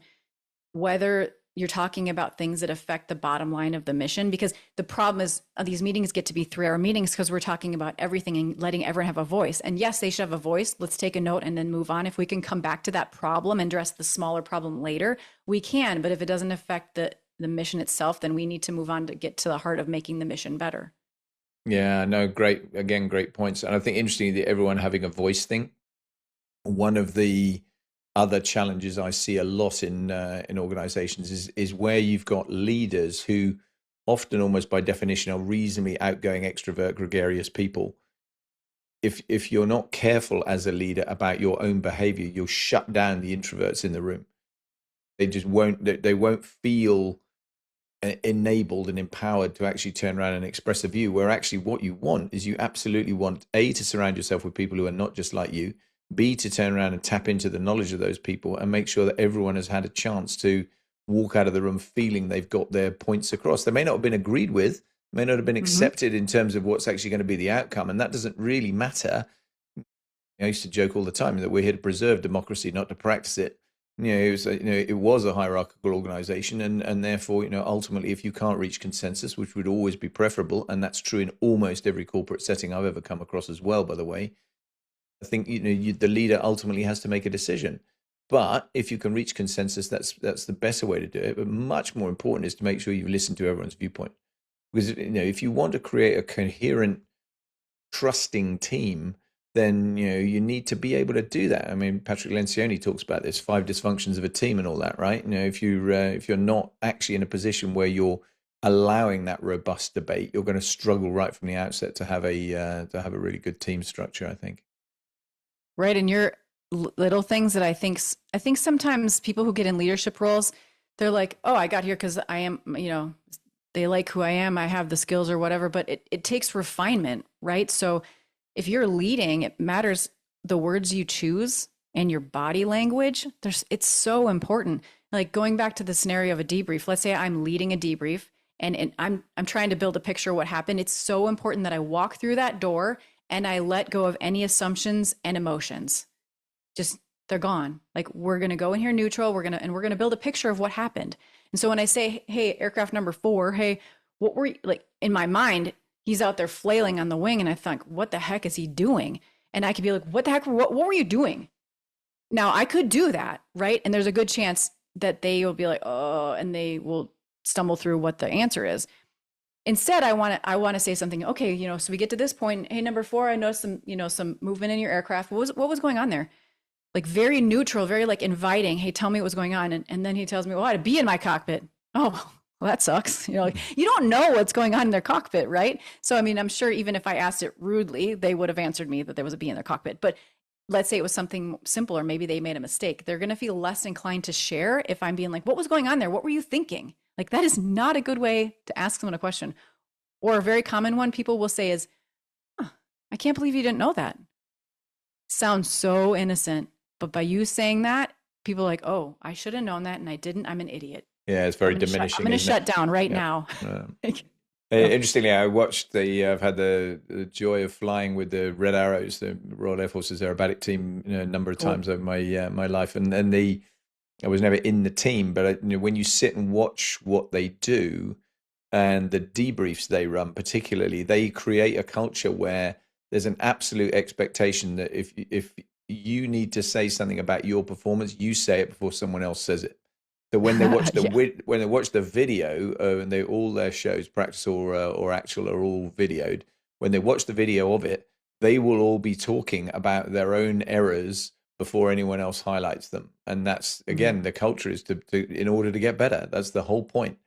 whether you're talking about things that affect the bottom line of the mission. Because the problem is these meetings get to be 3-hour meetings because we're talking about everything and letting everyone have a voice. And yes, they should have a voice. Let's take a note and then move on. If we can come back to that problem and address the smaller problem later, we can. But if it doesn't affect the mission itself, then we need to move on to get to the heart of making the mission better. Yeah, no, great points. And I think interesting that everyone having a voice thing. One of the other challenges I see a lot in organizations is where you've got leaders who often, almost by definition, are reasonably outgoing, extrovert, gregarious people. If you're not careful as a leader about your own behavior, you'll shut down the introverts in the room. They won't feel enabled and empowered to actually turn around and express a view, where actually what you want is you absolutely want to surround yourself with people who are not just like you, B, to turn around and tap into the knowledge of those people and make sure that everyone has had a chance to walk out of the room feeling they've got their points across. They may not have been agreed with, may not have been accepted in terms of what's actually going to be the outcome, and that doesn't really matter. I used to joke all the time that we're here to preserve democracy, not to practice it. It was a hierarchical organization, and therefore, ultimately, if you can't reach consensus, which would always be preferable, and that's true in almost every corporate setting I've ever come across as well, by the way, I think the leader ultimately has to make a decision. But if you can reach consensus, that's the better way to do it. But much more important is to make sure you listen to everyone's viewpoint, because if you want to create a coherent, trusting team, then you need to be able to do that. I mean, Patrick Lencioni talks about this 5 dysfunctions of a team and all that, right? If you're not actually in a position where you're allowing that robust debate, you're going to struggle right from the outset to have a really good team structure, I think. Right, and your little things that I think sometimes people who get in leadership roles, they're like, oh, I got here because I am, they like who I am, I have the skills or whatever, but it takes refinement, right? So if you're leading, it matters the words you choose and your body language. It's so important. Like going back to the scenario of a debrief, let's say I'm leading a debrief and I'm trying to build a picture of what happened. It's so important that I walk through that door and I let go of any assumptions and emotions. Just they're gone. Like we're going to go in here neutral. We're going to build a picture of what happened. And so when I say, hey, aircraft number 4, hey, what were you, like in my mind, he's out there flailing on the wing. And I think, what the heck is he doing? And I could be like, what the heck, what were you doing? Now I could do that, right? And there's a good chance that they will be like, oh, and they will stumble through what the answer is. Instead, I want to say something. Okay, so we get to this point. Hey, number 4, I noticed some movement in your aircraft. What was going on there? Like very neutral, very like inviting. Hey, tell me what was going on. And then he tells me, well, I had a bee in my cockpit. Oh, well, that sucks. Like, you don't know what's going on in their cockpit, right? So, I mean, I'm sure even if I asked it rudely, they would have answered me that there was a bee in their cockpit. But let's say it was something simple, or maybe they made a mistake. They're going to feel less inclined to share if I'm being like, what was going on there? What were you thinking? Like, that is not a good way to ask someone a question. Or a very common one people will say is, I can't believe you didn't know that. Sounds so innocent. But by you saying that, people are like, oh, I should have known that and I didn't. I'm an idiot. Yeah, it's very diminishing. I'm going to shut down right now. So Interestingly, I've had the joy of flying with the Red Arrows, the Royal Air Force's aerobatic team, a number of cool. times over my life, and I was never in the team, but when you sit and watch what they do and the debriefs they run, particularly, they create a culture where there's an absolute expectation that if you need to say something about your performance, you say it before someone else says it. So Yeah. when they watch the video, and they all their shows, practice or actual, are all videoed. When they watch the video of it, they will all be talking about their own errors before anyone else highlights them. And that's, Mhm. again, the culture is to in order to get better. That's the whole point.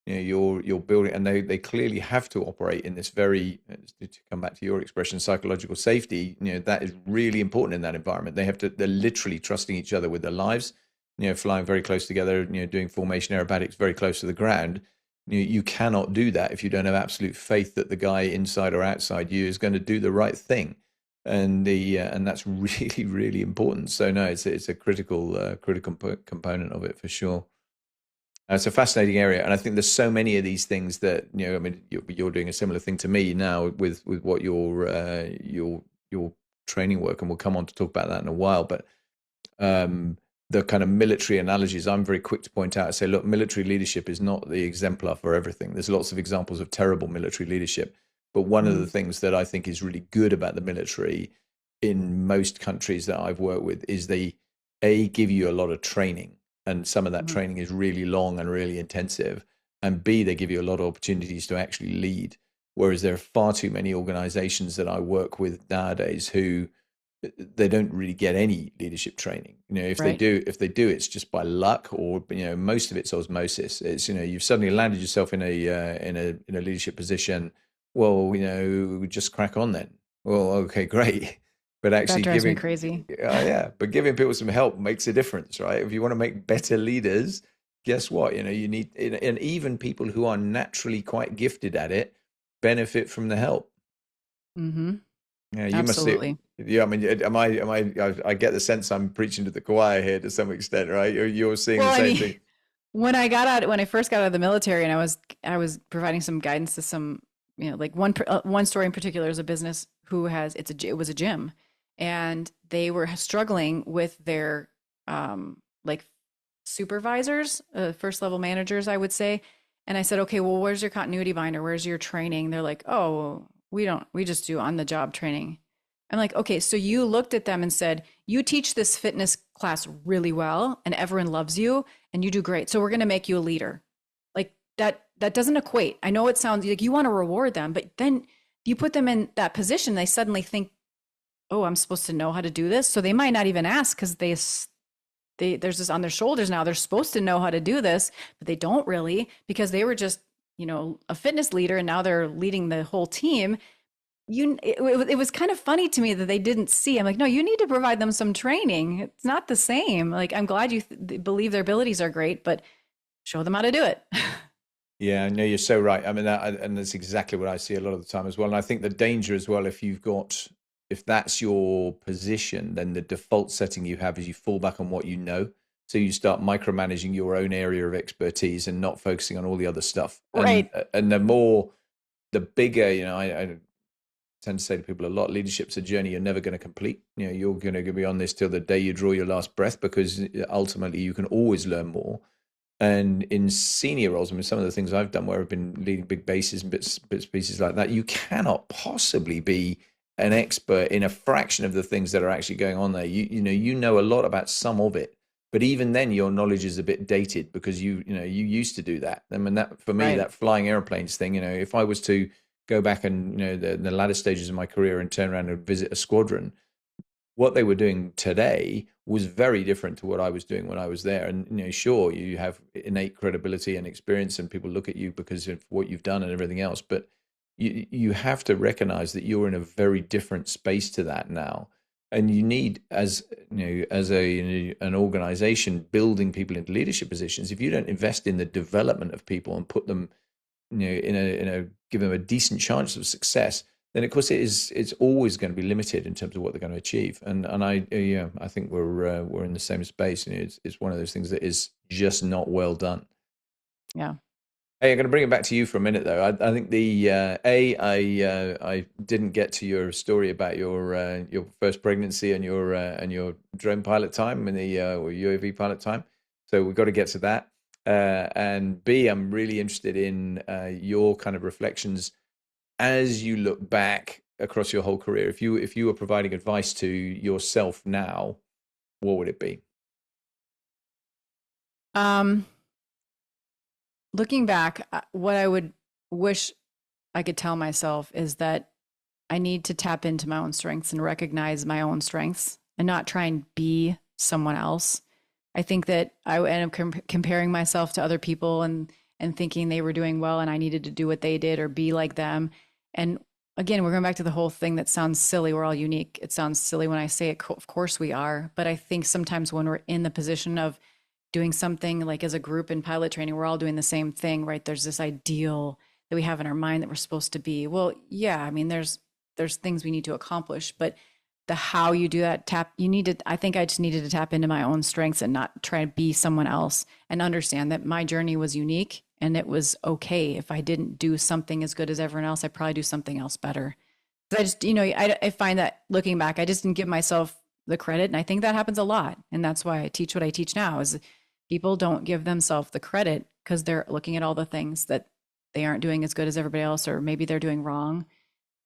You're building, and they clearly have to operate in this very, to come back to your expression, psychological safety. That is really important in that environment. They're literally trusting each other with their lives. Flying very close together. Doing formation aerobatics very close to the ground. You cannot do that if you don't have absolute faith that the guy inside or outside you is going to do the right thing, and that's really, really important. So no, it's a critical component of it for sure. It's a fascinating area, and I think there's so many of these things that I mean, you're doing a similar thing to me now with what your training work, and we'll come on to talk about that in a while. But the kind of military analogies, I'm very quick to point out. I say, look, military leadership is not the exemplar for everything. There's lots of examples of terrible military leadership, but one of the Mhm. things that I think is really good about the military in most countries that I've worked with is they give you a lot of training, and some of that Mhm. training is really long and really intensive, and B, they give you a lot of opportunities to actually lead. Whereas there are far too many organizations that I work with nowadays who they don't really get any leadership training. Right. If they do, it's just by luck, or most of it's osmosis. It's you've suddenly landed yourself in a leadership position. Well, just crack on then. Well, okay, great. But That actually drives me giving, crazy. yeah, but giving people some help makes a difference, right? If you want to make better leaders, guess what? You need, and even people who are naturally quite gifted at it benefit from the help. Mhm. Yeah, you must see. Absolutely. Yeah, I mean, I get the sense I'm preaching to the choir here to some extent, right? You're seeing the Well, I same mean, thing. when I first got out of the military and I was providing some guidance to some, like one story in particular is a business who has it was a gym, and they were struggling with their like supervisors, first level managers, I would say. And I said, okay, well, where's your continuity binder? Where's your training? They're like, oh, we just do on the job training. I'm like, okay, so you looked at them and said, you teach this fitness class really well and everyone loves you and you do great. So we're going to make you a leader. Like that doesn't equate. I know it sounds like you want to reward them, but then you put them in that position, they suddenly think, oh, I'm supposed to know how to do this. So they might not even ask because there's this on their shoulders now. They're supposed to know how to do this, but they don't really because they were just, a fitness leader and now they're leading the whole team. It was kind of funny to me that they didn't see. I'm like, no, you need to provide them some training. It's not the same. Like, I'm glad you believe their abilities are great, but show them how to do it. Yeah, no, you're so right. I mean, and that's exactly what I see a lot of the time as well. And I think the danger as well, if that's your position, then the default setting you have is you fall back on what you know. So you start micromanaging your own area of expertise and not focusing on all the other stuff. And Right. and the bigger, I tend to say to people a lot, leadership's a journey you're never going to complete. You're going to be on this till the day you draw your last breath, because ultimately you can always learn more. And in senior roles, I mean, some of the things I've done where I've been leading big bases and bits pieces like that, you cannot possibly be an expert in a fraction of the things that are actually going on there. You know a lot about some of it, but even then, your knowledge is a bit dated because you used to do that. I mean, that for me, Right. that flying airplanes thing. If I was to go back and the latter stages of my career and turn around and visit a squadron, what they were doing today was very different to what I was doing when I was there. And sure, you have innate credibility and experience, and people look at you because of what you've done and everything else. But you have to recognize that you're in a very different space to that now, and you need, as an organization building people into leadership positions. If you don't invest in the development of people and put them in a give them a decent chance of success, then of course it's always going to be limited in terms of what they're going to achieve. And I think we're in the same space. It's one of those things that is just not well done. Yeah. Hey, I'm going to bring it back to you for a minute, though. I think I didn't get to your story about your first pregnancy and your drone pilot time and the or UAV pilot time. So we've got to get to that. And B, I'm really interested in your kind of reflections as you look back across your whole career. If you were providing advice to yourself now, what would it be? Um, Looking back, what I would wish I could tell myself is that I need to tap into my own strengths and recognize my own strengths and not try and be someone else. I think that I end up comparing myself to other people and thinking they were doing well and I needed to do what they did or be like them. And again, we're going back to the whole thing that sounds silly. We're all unique. It sounds silly when I say it. Of course we are. But I think sometimes when we're in the position of doing something like as a group in pilot training, we're all doing the same thing, right? There's this ideal that we have in our mind that we're supposed to be. Well, yeah, I mean, there's things we need to accomplish, but the how you do that you need to, I think I just needed to tap into my own strengths and not try to be someone else and understand that my journey was unique and it was okay. If I didn't do something as good as everyone else, I'd probably do something else better. I just, I find that looking back, I just didn't give myself the credit. And I think that happens a lot. And that's why I teach what I teach now is people don't give themselves the credit because they're looking at all the things that they aren't doing as good as everybody else, or maybe they're doing wrong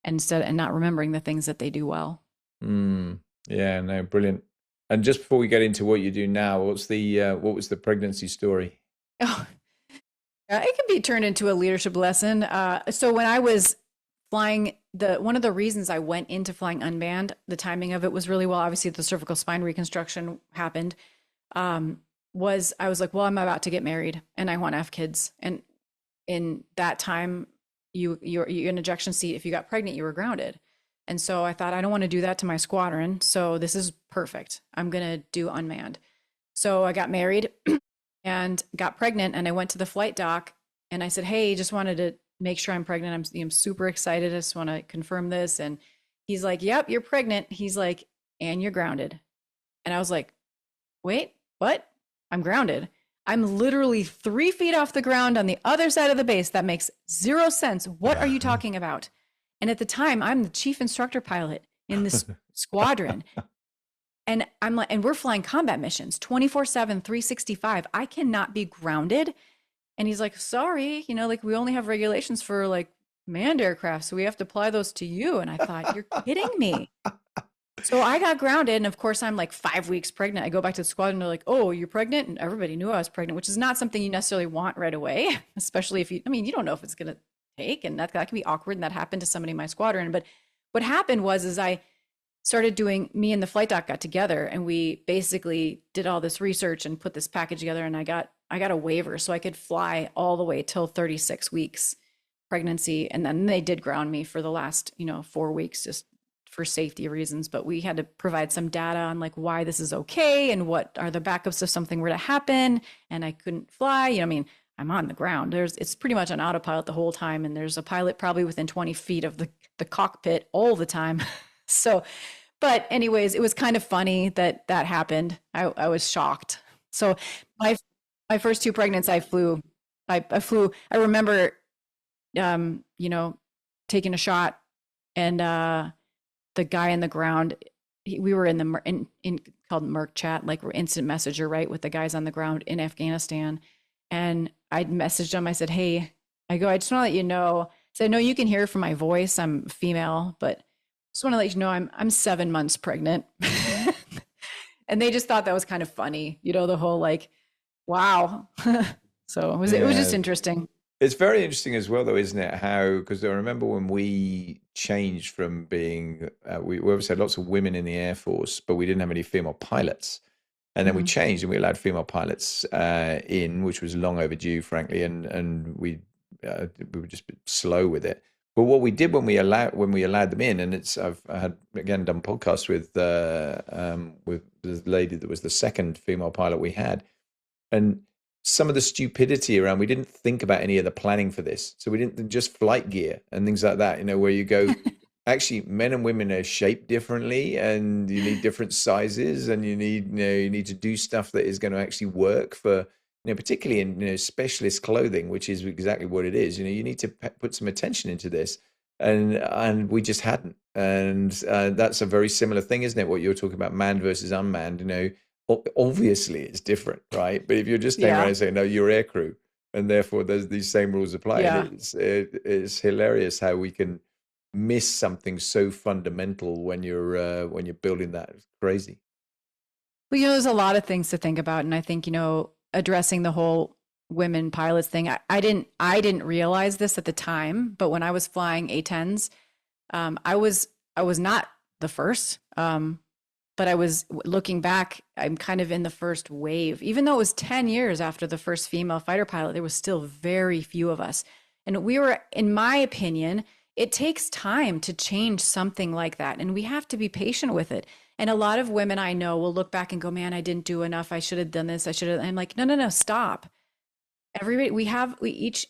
and not remembering the things that they do well. Yeah, no, brilliant. And just before we get into what you do now, what was the pregnancy story? Oh, it can be turned into a leadership lesson. So when I was flying, one of the reasons I went into flying unmanned, the timing of it was really well. Obviously, the cervical spine reconstruction happened. Was I was like, well, I'm about to get married and I want to have kids. And in that time, you're in ejection seat. If you got pregnant, you were grounded. And so I thought, I don't want to do that to my squadron. So this is perfect. I'm going to do unmanned. So I got married and got pregnant. And I went to the flight doc and I said, hey, just wanted to make sure I'm pregnant. I'm super excited. I just want to confirm this. And he's like, yep, you're pregnant. He's like, and you're grounded. And I was like, wait, what? I'm grounded. I'm literally 3 feet off the ground on the other side of the base. That makes zero sense. What are you talking about? And at the time, I'm the chief instructor pilot in this squadron. And I'm like, and we're flying combat missions 24/7, 365. I cannot be grounded. And he's like, sorry, like we only have regulations for like manned aircraft. So we have to apply those to you. And I thought, you're kidding me. So I got grounded. And of course, I'm like 5 weeks pregnant. I go back to the squadron. They're like, oh, you're pregnant. And everybody knew I was pregnant, which is not something you necessarily want right away, especially if you don't know if it's going to take. And that can be awkward. And that happened to somebody in my squadron. But what happened was I started me and the flight doc got together and we basically did all this research and put this package together. And I got a waiver so I could fly all the way till 36 weeks pregnancy. And then they did ground me for the last, 4 weeks, just for safety reasons, but we had to provide some data on like why this is okay and what are the backups if something were to happen and I couldn't fly. I'm on the ground. It's pretty much on autopilot the whole time, and there's a pilot probably within 20 feet of the cockpit all the time. So, but anyways, it was kind of funny that happened. I was shocked. So my first 2 pregnancies, I flew. I remember, taking a shot and the guy in the ground, we were in called Merc chat, like we're instant messenger, right? With the guys on the ground in Afghanistan. And I messaged him. I said, hey, I just want to let you know. So I know you can hear from my voice. I'm female, but just want to let you know I'm 7 months pregnant. And they just thought that was kind of funny, the whole like, wow. So it was just interesting. It's very interesting as well, though, isn't it? How, because I remember when we changed from being, we obviously had lots of women in the Air Force, but we didn't have any female pilots. And then we changed and we allowed female pilots in, which was long overdue, frankly, and we were just a bit slow with it. But what we did when we allowed them in, and I had again done podcasts with the lady that was the second female pilot we had, and some of the stupidity around, we didn't think about any of the planning for this. So we didn't just flight gear and things like that, where you go, actually men and women are shaped differently and you need different sizes and you need to do stuff that is going to actually work for particularly in specialist clothing, which is exactly what it is. You need to put some attention into this, and we just hadn't. And that's a very similar thing, isn't it? What you're talking about, manned versus unmanned. Obviously it's different, right? But if you're just standing around Yeah. and saying, no, you're aircrew, and therefore there's these same rules apply, Yeah. and it's hilarious how we can miss something so fundamental when you're building that. It's crazy. Well, there's a lot of things to think about. And I think, addressing the whole women pilots thing, I didn't realize this at the time, but when I was flying A10s, I was not the first. But I was looking back, I'm kind of in the first wave. Even though it was 10 years after the first female fighter pilot, there was still very few of us. And we were, in my opinion, it takes time to change something like that. And we have to be patient with it. And a lot of women I know will look back and go, man, I didn't do enough. I should have done this. I should have. I'm like, no, stop. Everybody,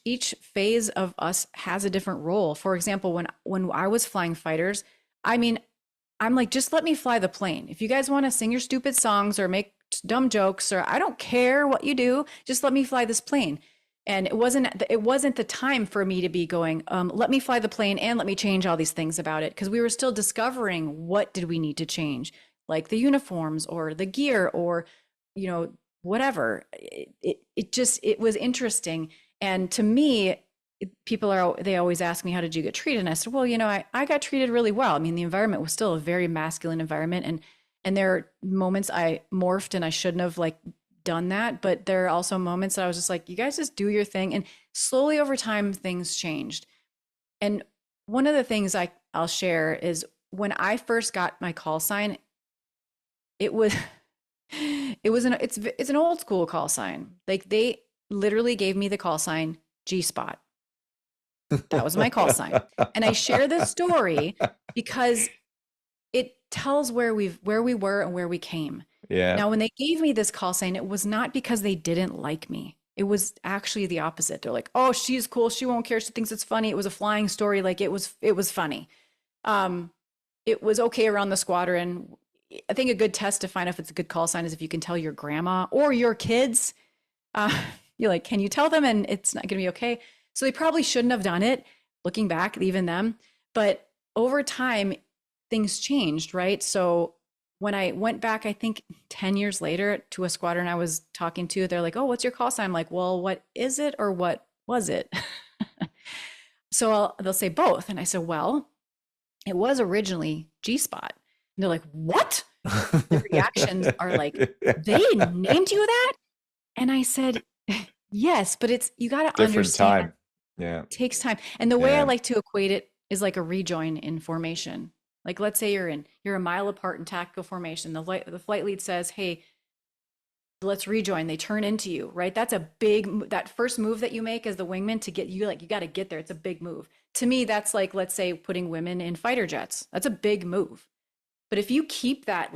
each phase of us has a different role. For example, when I was flying fighters, I mean, I'm like, just let me fly the plane. If you guys want to sing your stupid songs or make dumb jokes, or I don't care what you do, just let me fly this plane. And it wasn't the time for me to be going, let me fly the plane and let me change all these things about it, because we were still discovering what did we need to change, like the uniforms or the gear or whatever. It was interesting. And to me, they always ask me, how did you get treated? And I said, well, I got treated really well. I mean, the environment was still a very masculine environment, and there are moments I morphed and I shouldn't have done that, but there are also moments that I was just like, you guys just do your thing. And slowly over time, things changed. And one of the things I'll share is when I first got my call sign, it's an old school call sign. Like, they literally gave me the call sign G-spot. That was my call sign. And I share this story because it tells where we were and where we came. Yeah. Now, when they gave me this call sign, it was not because they didn't like me. It was actually the opposite. They're like, oh, she's cool. She won't care. She thinks it's funny. It was a flying story. Like, it was funny. It was okay around the squadron. I think a good test to find out if it's a good call sign is if you can tell your grandma or your kids. You're like, can you tell them and it's not going to be okay? So they probably shouldn't have done it, looking back, even them. But over time, things changed, right? So when I went back, I think 10 years later, to a squadron I was talking to, they're like, oh, what's your call sign? I'm like, well, what is it or what was it? So they'll say both. And I said, well, it was originally G-spot. And they're like, what? The reactions are like, they named you that? And I said, yes, but you got to understand. Time. Yeah. It takes time. And the way I like to equate it is like a rejoin in formation. Like, let's say you're a mile apart in tactical formation. The flight lead says, hey, let's rejoin. They turn into you, right? That's that first move that you make as the wingman to get you, you got to get there. It's a big move. To me, that's like, let's say, putting women in fighter jets. That's a big move. But if you keep that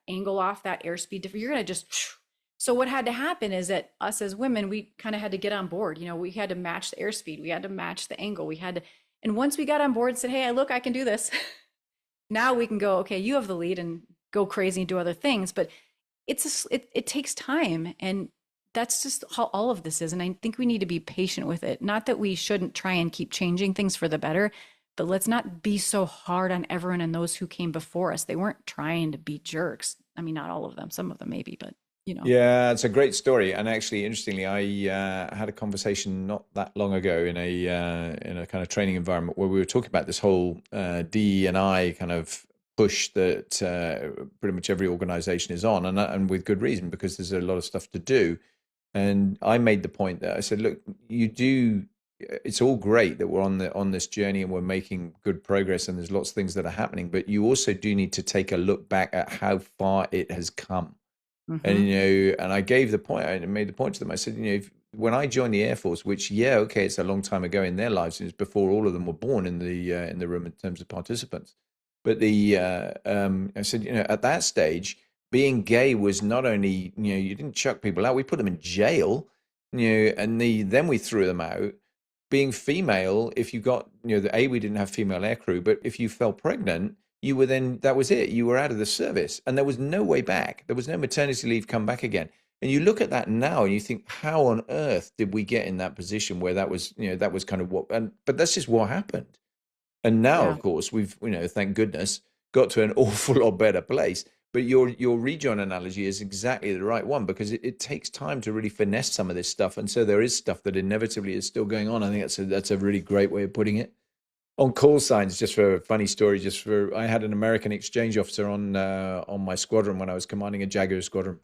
angle off, that airspeed difference, you're going to just. So what had to happen is that us as women, we kind of had to get on board. We had to match the airspeed. We had to match the angle. And once we got on board and said, hey, look, I can do this. Now we can go, okay, you have the lead and go crazy and do other things. But it takes time. And that's just how all of this is. And I think we need to be patient with it. Not that we shouldn't try and keep changing things for the better, but let's not be so hard on everyone and those who came before us. They weren't trying to be jerks. I mean, not all of them, some of them maybe, but Yeah, it's a great story. And actually, interestingly, I had a conversation not that long ago in a kind of training environment where we were talking about this whole DE&I kind of push that pretty much every organization is on, and with good reason, because there's a lot of stuff to do. And I made the point that I said, look, it's all great that we're on this journey and we're making good progress and there's lots of things that are happening, but you also do need to take a look back at how far it has come. Mm-hmm. And I gave the point, I made the point to them. I said, when I joined the Air Force, which, okay, it's a long time ago in their lives, it's before all of them were born in the room in terms of participants. But I said, at that stage, being gay was not only, you didn't chuck people out, we put them in jail, and then we threw them out. Being female, if you got, we didn't have female aircrew, but if you fell pregnant, that was it. You were out of the service and there was no way back. There was no maternity leave come back again. And you look at that now and you think, how on earth did we get in that position where that was, that was kind of what, and but that's just what happened. And now, Yeah. of course, we've, thank goodness, got to an awful lot better place. But your rejoin analogy is exactly the right one, because it takes time to really finesse some of this stuff. And so there is stuff that inevitably is still going on. I think that's a really great way of putting it. On call signs, just for a funny story, I had an American exchange officer on my squadron when I was commanding a Jaguar squadron.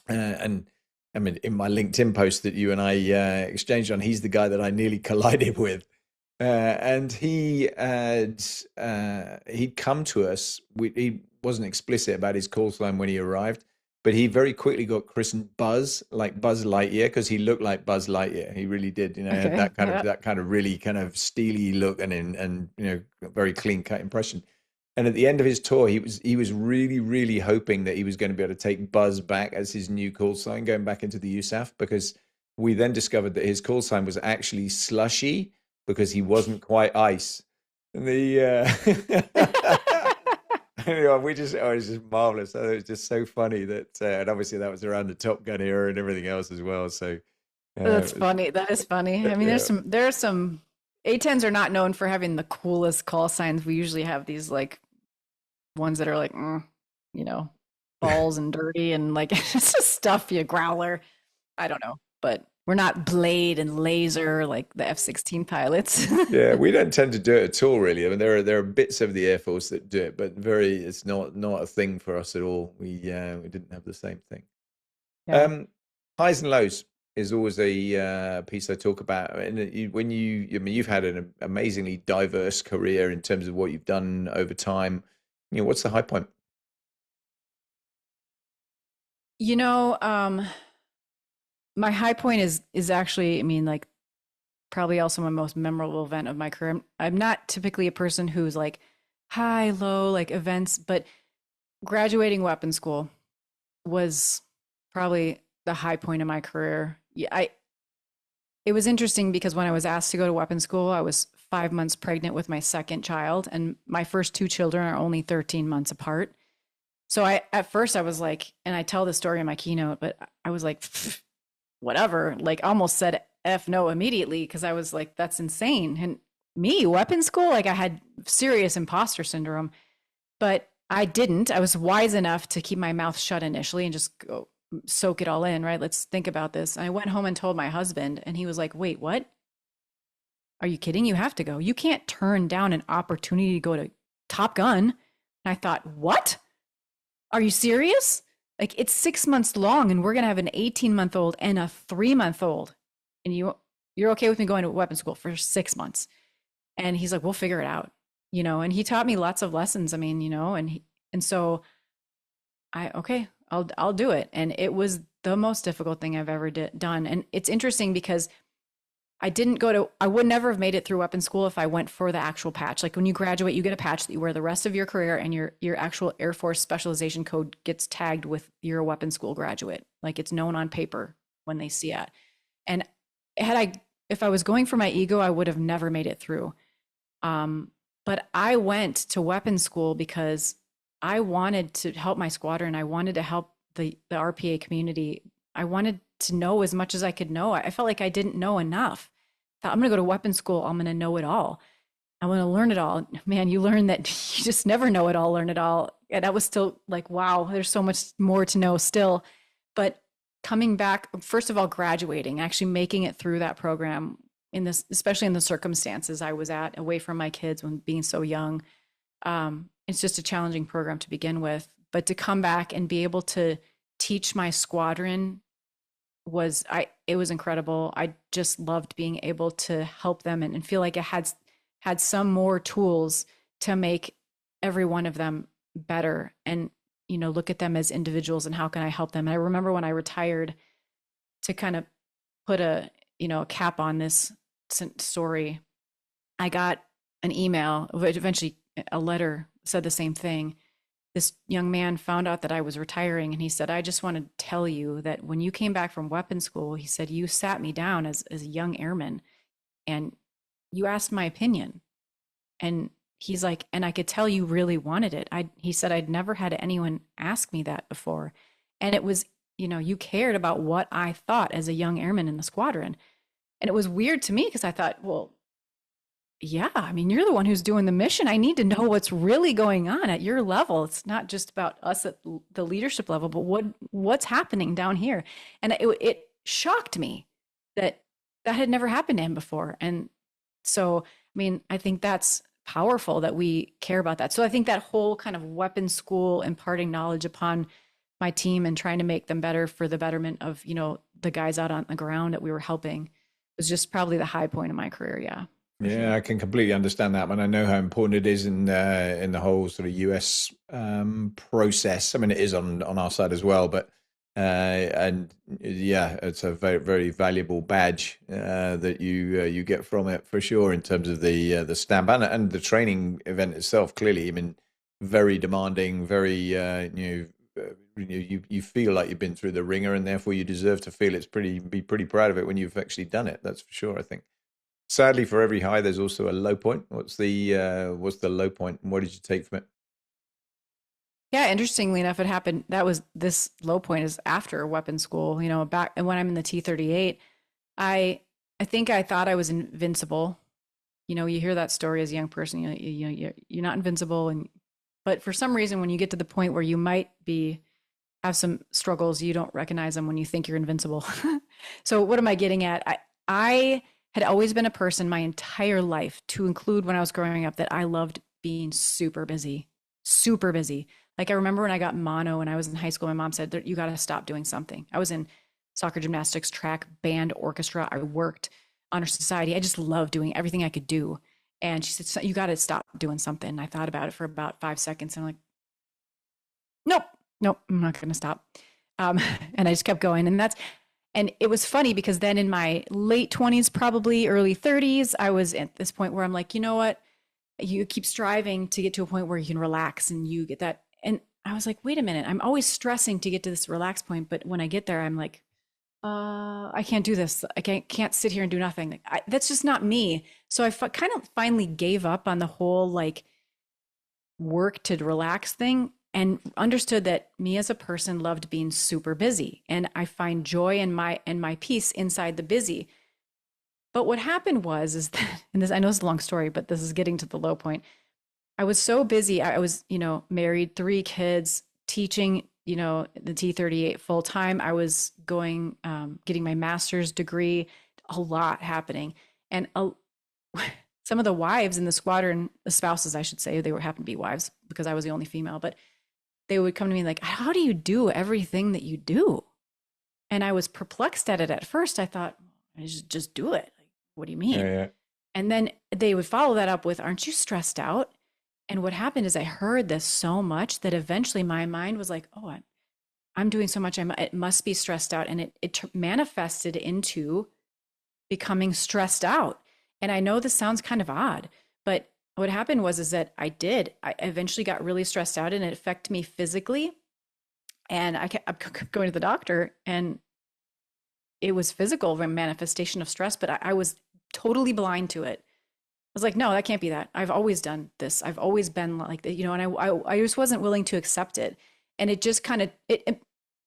And I mean, in my LinkedIn post that you and I exchanged on, he's the guy that I nearly collided with. And he'd come to us. He wasn't explicit about his call sign when he arrived, but he very quickly got christened Buzz, like Buzz Lightyear, because he looked like Buzz Lightyear. He really did. Had Okay. that kind of really kind of steely look and very clean cut impression. And at the end of his tour, he was really, really hoping that he was going to be able to take Buzz back as his new call sign, going back into the USAF, because we then discovered that his call sign was actually Slushy, because he wasn't quite ice. And anyway, it was just marvelous. It was just so funny that, and obviously that was around the Top Gun era and everything else as well. So That's funny. That is funny. I mean, yeah. there's some A10s are not known for having the coolest call signs. We usually have these like ones that are like, balls and dirty and like it's just stuff, you growler. I don't know, but we're not blade and laser like the F-16 pilots. Yeah, we don't tend to do it at all, really. I mean, there are bits of the Air Force that do it, but it's not a thing for us at all. We didn't have the same thing. Yeah. Highs and lows is always a piece I talk about. And you've had an amazingly diverse career in terms of what you've done over time. What's the high point? My high point is actually, I mean, like probably also my most memorable event of my career. I'm not typically a person who's like high, low, like events, but graduating weapons school was probably the high point of my career. It was interesting because when I was asked to go to weapons school, I was 5 months pregnant with my second child, and my first two children are only 13 months apart. So at first I was like, and I tell the story in my keynote, but I was like, whatever, like almost said F no immediately, because I was like, that's insane. And me, weapons school, like I had serious imposter syndrome, but I didn't. I was wise enough to keep my mouth shut initially and just go soak it all in, right? Let's think about this. And I went home and told my husband, and he was like, wait, what? Are you kidding? You have to go. You can't turn down an opportunity to go to Top Gun. And I thought, what? Are you serious? Like it's 6 months long and we're going to have an 18-month-old and a 3-month-old. And you're okay with me going to weapons school for 6 months. And he's like, we'll figure it out, and he taught me lots of lessons. I mean, and so I'll do it. And it was the most difficult thing I've ever done. And it's interesting because I would never have made it through weapons school if I went for the actual patch. Like when you graduate, you get a patch that you wear the rest of your career, and your actual Air Force specialization code gets tagged with you're a weapons school graduate. Like it's known on paper when they see it. And if I was going for my ego, I would have never made it through. But I went to weapons school because I wanted to help my squadron. I wanted to help the RPA community. I wanted to know as much as I could know. I felt like I didn't know enough. I thought, I'm going to go to weapons school. I'm going to know it all. I want to learn it all. Man, you learn that you just never know it all, learn it all. And I was still like, wow, there's so much more to know still. But coming back, first of all, graduating, actually making it through that program especially in the circumstances I was at, away from my kids when being so young. It's just a challenging program to begin with. But to come back and be able to teach my squadron it was incredible. I just loved being able to help them and feel like it had some more tools to make every one of them better, and look at them as individuals and how can I help them. And I remember when I retired, to kind of put a cap on this story, I got an email, eventually a letter, said the same thing. This young man found out that I was retiring, and he said, I just want to tell you that when you came back from weapons school, he said, you sat me down as a young airman and you asked my opinion. And he's like, and I could tell you really wanted it. He said, I'd never had anyone ask me that before. And it was you cared about what I thought as a young airman in the squadron. And it was weird to me because I thought, well, yeah, I mean, you're the one who's doing the mission. I need to know what's really going on at your level. It's not just about us at the leadership level, but what's happening down here. And it shocked me that that had never happened to him before. And so, I mean, I think that's powerful that we care about that. So I think that whole kind of weapons school, imparting knowledge upon my team and trying to make them better for the betterment of, the guys out on the ground that we were helping was just probably the high point of my career. Yeah. Yeah, Sure. I can completely understand that, and I know how important it is in the whole sort of US process. I mean, it is on our side as well, but and yeah, it's a very very valuable badge that you get from it for sure in terms of the stamp and the training event itself. Clearly, I mean, very demanding, very you feel like you've been through the ringer, and therefore you deserve to feel be pretty proud of it when you've actually done it. That's for sure, I think. Sadly, for every high, there's also a low point. What's the low point, and what did you take from it? Yeah, interestingly enough, it happened. This low point is after weapons school. Back and when I'm in the T-38, I think I thought I was invincible. You hear that story as a young person. You're not invincible, but for some reason, when you get to the point where you might have some struggles, you don't recognize them when you think you're invincible. So what am I getting at? I had always been a person my entire life, to include when I was growing up, that I loved being super busy, super busy. Like I remember when I got mono when I was in high school, my mom said, you got to stop doing something. I was in soccer, gymnastics, track, band, orchestra. I worked honor society. I just loved doing everything I could do. And she said, you got to stop doing something. And I thought about it for about 5 seconds. And I'm like, nope, I'm not going to stop. And I just kept going. And it was funny because then in my late 20s, probably early 30s, I was at this point where I'm like, you know what? You keep striving to get to a point where you can relax and you get that. And I was like, wait a minute, I'm always stressing to get to this relax point. But when I get there, I'm like, I can't do this. I can't sit here and do nothing. That's just not me. So I kind of finally gave up on the whole like work to relax thing, and understood that me as a person loved being super busy, and I find joy in my peace inside the busy. But what happened is that, and this, I know it's a long story, but this is getting to the low point. I was so busy. I was, married, 3 kids, teaching, the T-38 full time. I was going, getting my master's degree, a lot happening. And some of the wives in the squadron, the spouses, I should say, happened to be wives because I was the only female, but they would come to me like, how do you do everything that you do? And I was perplexed at it at first. I thought, I just do it. Like, what do you mean? Yeah. And then they would follow that up with, aren't you stressed out? And what happened is I heard this so much that eventually my mind was like, oh, I'm doing so much. It must be stressed out. And it manifested into becoming stressed out. And I know this sounds kind of odd, but what happened is that I eventually got really stressed out, and it affected me physically. And I kept going to the doctor, and it was physical manifestation of stress, but I was totally blind to it. I was like, no, that can't be that. I've always done this. I've always been like that, and I just wasn't willing to accept it. And it just kind of, it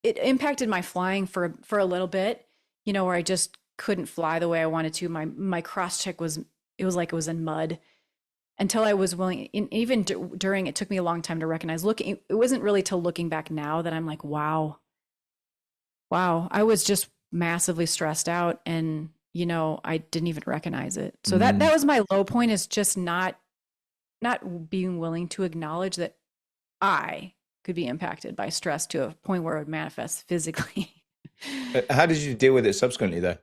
impacted my flying for a little bit, where I just couldn't fly the way I wanted to. My cross check was in mud. Until I was willing, even during, it took me a long time to recognize. It wasn't really till looking back now that I'm like, wow, I was just massively stressed out, and I didn't even recognize it. So that was my low point, is just not being willing to acknowledge that I could be impacted by stress to a point where it would manifest physically. How did you deal with it subsequently, though?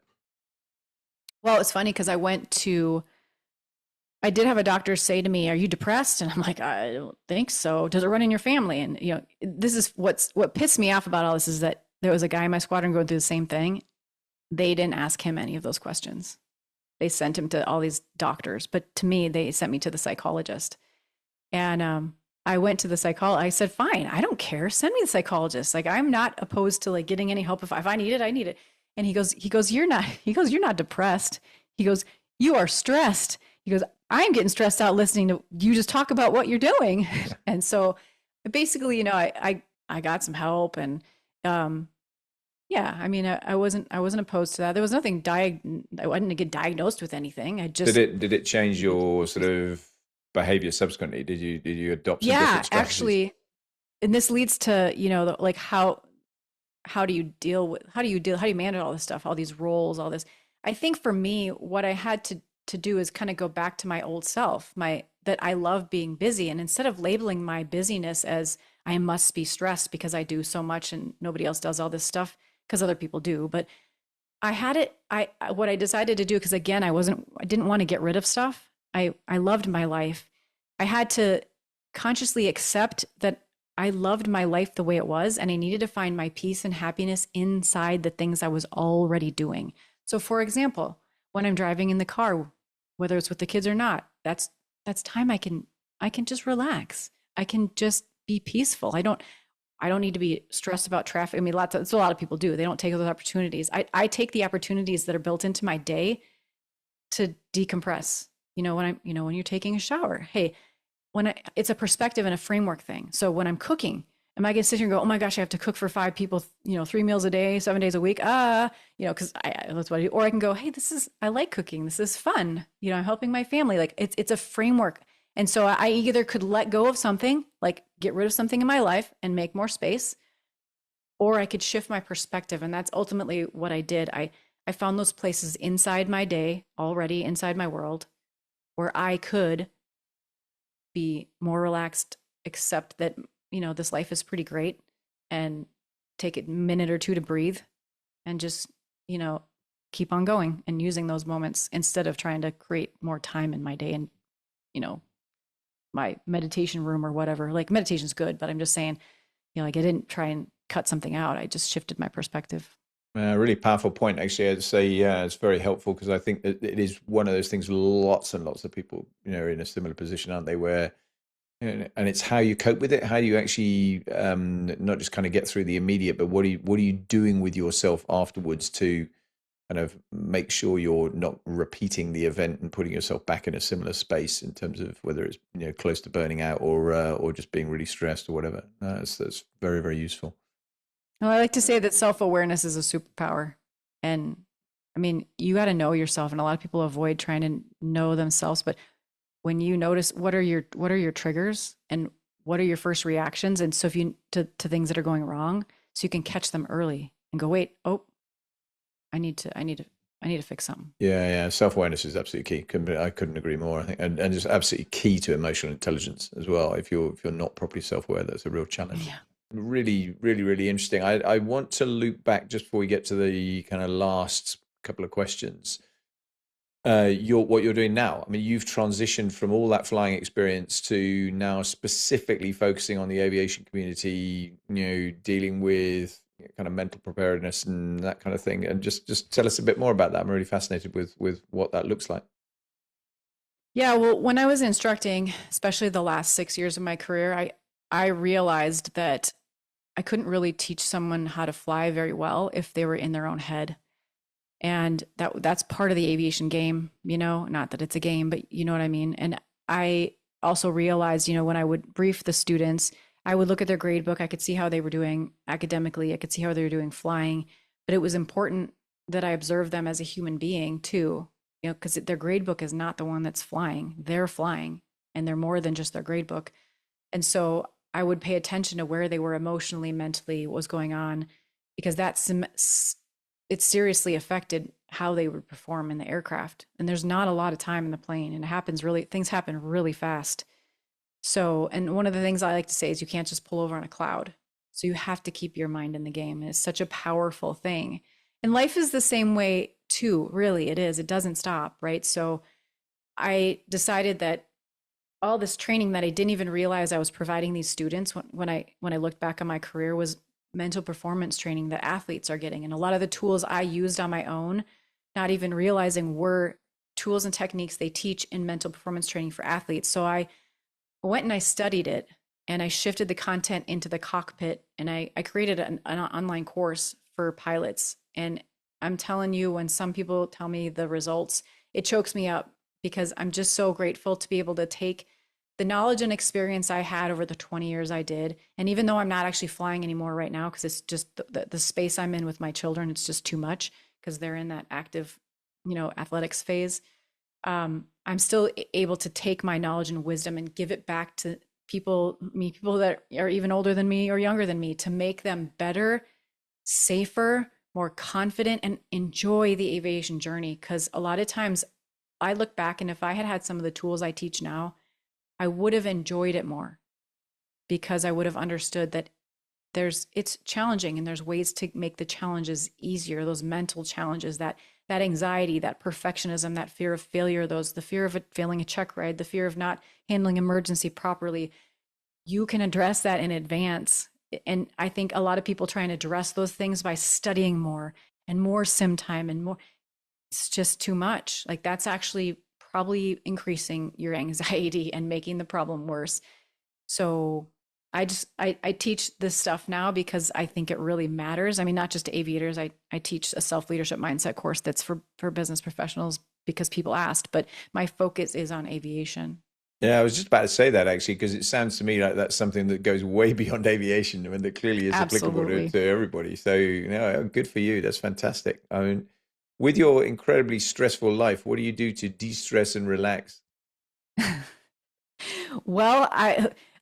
Well, it's funny because I did have a doctor say to me, are you depressed? And I'm like, I don't think so. Does it run in your family? And, this is what pissed me off about all this, is that there was a guy in my squadron going through the same thing. They didn't ask him any of those questions. They sent him to all these doctors. But to me, they sent me to the psychologist. And I went to the psychologist. I said, fine, I don't care. Send me the psychologist. Like, I'm not opposed to like getting any help. If I need it, I need it. And he goes, you're not depressed. He goes, you are stressed. He goes, I'm getting stressed out listening to you just talk about what you're doing. And so basically, I got some help, and Yeah, I mean, I wasn't opposed to that. There was nothing I didn't get diagnosed with anything. I just Did it change needed your to. sort of behavior subsequently? Did you adopt some Yeah, different strategies? actually, and this leads to, like how do you deal with how do you manage all this stuff, all these roles, all this. I think for me, what I had to do is kind of go back to my old self, my that I love being busy, and instead of labeling my busyness as I must be stressed because I do so much and nobody else does all this stuff because other people do, but I had it. What I decided to do, because again, I didn't want to get rid of stuff. I loved my life. I had to consciously accept that I loved my life the way it was, and I needed to find my peace and happiness inside the things I was already doing. So, for example, when I'm driving in the car, whether it's with the kids or not, that's time I can just relax. I can just be peaceful. I don't need to be stressed about traffic. I mean, it's a lot of people do. They don't take those opportunities. I take the opportunities that are built into my day to decompress. When you're taking a shower, hey, it's a perspective and a framework thing. So when I'm cooking, am I going to sit here and go, oh my gosh, I have to cook for 5 people, 3 meals a day, 7 days a week? Because that's what I do. Or I can go, hey, I like cooking. This is fun. I'm helping my family. Like it's a framework. And so I either could let go of something, like get rid of something in my life and make more space, or I could shift my perspective. And that's ultimately what I did. I found those places inside my day, already inside my world, where I could be more relaxed, accept that, this life is pretty great, and take a minute or two to breathe and just, keep on going and using those moments instead of trying to create more time in my day and, you know, my meditation room or whatever. Like meditation's good, but I'm just saying, like I didn't try and cut something out. I just shifted my perspective. Really powerful point, actually. I'd say, yeah, it's very helpful because I think that it is one of those things. Lots and lots of people, are in a similar position, aren't they? Where, and it's how you cope with it. How do you actually not just kind of get through the immediate, but what are you doing with yourself afterwards to kind of make sure you're not repeating the event and putting yourself back in a similar space in terms of whether it's close to burning out or just being really stressed or whatever. That's very, very useful. Well, I like to say that self-awareness is a superpower. And I mean, you got to know yourself, and a lot of people avoid trying to know themselves, but when you notice what are your triggers and what are your first reactions, and so if you to things that are going wrong, so you can catch them early and go, wait, oh, I need to fix something. Yeah. Self-awareness is absolutely key. I couldn't agree more. I think, and just absolutely key to emotional intelligence as well. If you're not properly self-aware, that's a real challenge. Yeah. Really, really, really interesting. I want to loop back just before we get to the kind of last couple of questions. What you're doing now. I mean, you've transitioned from all that flying experience to now specifically focusing on the aviation community, dealing with kind of mental preparedness and that kind of thing. And just tell us a bit more about that. I'm really fascinated with what that looks like. Yeah, well, when I was instructing, especially the last 6 years of my career, I realized that I couldn't really teach someone how to fly very well if they were in their own head. And that's part of the aviation game, not that it's a game, but you know what I mean. And I also realized, when I would brief the students, I would look at their grade book. I could see how they were doing academically. I could see how they were doing flying, but it was important that I observe them as a human being too, because their grade book is not the one that's flying. They're flying, and they're more than just their grade book. And so I would pay attention to where they were emotionally, mentally, what was going on, because it seriously affected how they would perform in the aircraft. And there's not a lot of time in the plane, and things happen really fast. So, and one of the things I like to say is you can't just pull over on a cloud. So you have to keep your mind in the game. And it's such a powerful thing. And life is the same way too, really. It is. It doesn't stop, right? So I decided that all this training that I didn't even realize I was providing these students when I looked back on my career was mental performance training that athletes are getting. And a lot of the tools I used on my own, not even realizing were tools and techniques they teach in mental performance training for athletes. So I went and I studied it, and I shifted the content into the cockpit, and I created an online course for pilots. And I'm telling you, when some people tell me the results, it chokes me up because I'm just so grateful to be able to take the knowledge and experience I had over the 20 years I did, and even though I'm not actually flying anymore right now, because it's just the space I'm in with my children, it's just too much because they're in that active, athletics phase. I'm still able to take my knowledge and wisdom and give it back to people that are even older than me or younger than me, to make them better, safer, more confident, and enjoy the aviation journey. Because a lot of times I look back, and if I had had some of the tools I teach now, I would have enjoyed it more, because I would have understood that it's challenging and there's ways to make the challenges easier, those mental challenges, that anxiety, that perfectionism, that fear of failure, the fear of failing a check ride, the fear of not handling emergency properly. You can address that in advance. And I think a lot of people try and address those things by studying more and more sim time and more. It's just too much. Like, that's actually probably increasing your anxiety and making the problem worse. So I teach this stuff now because I think it really matters. I mean, not just to aviators. I teach a self-leadership mindset course that's for business professionals because people asked, but my focus is on aviation. Yeah, I was just about to say that, actually, because it sounds to me like that's something that goes way beyond aviation. I mean, that clearly is applicable to everybody. So, good for you. That's fantastic. I mean, with your incredibly stressful life, what do you do to de-stress and relax? Well,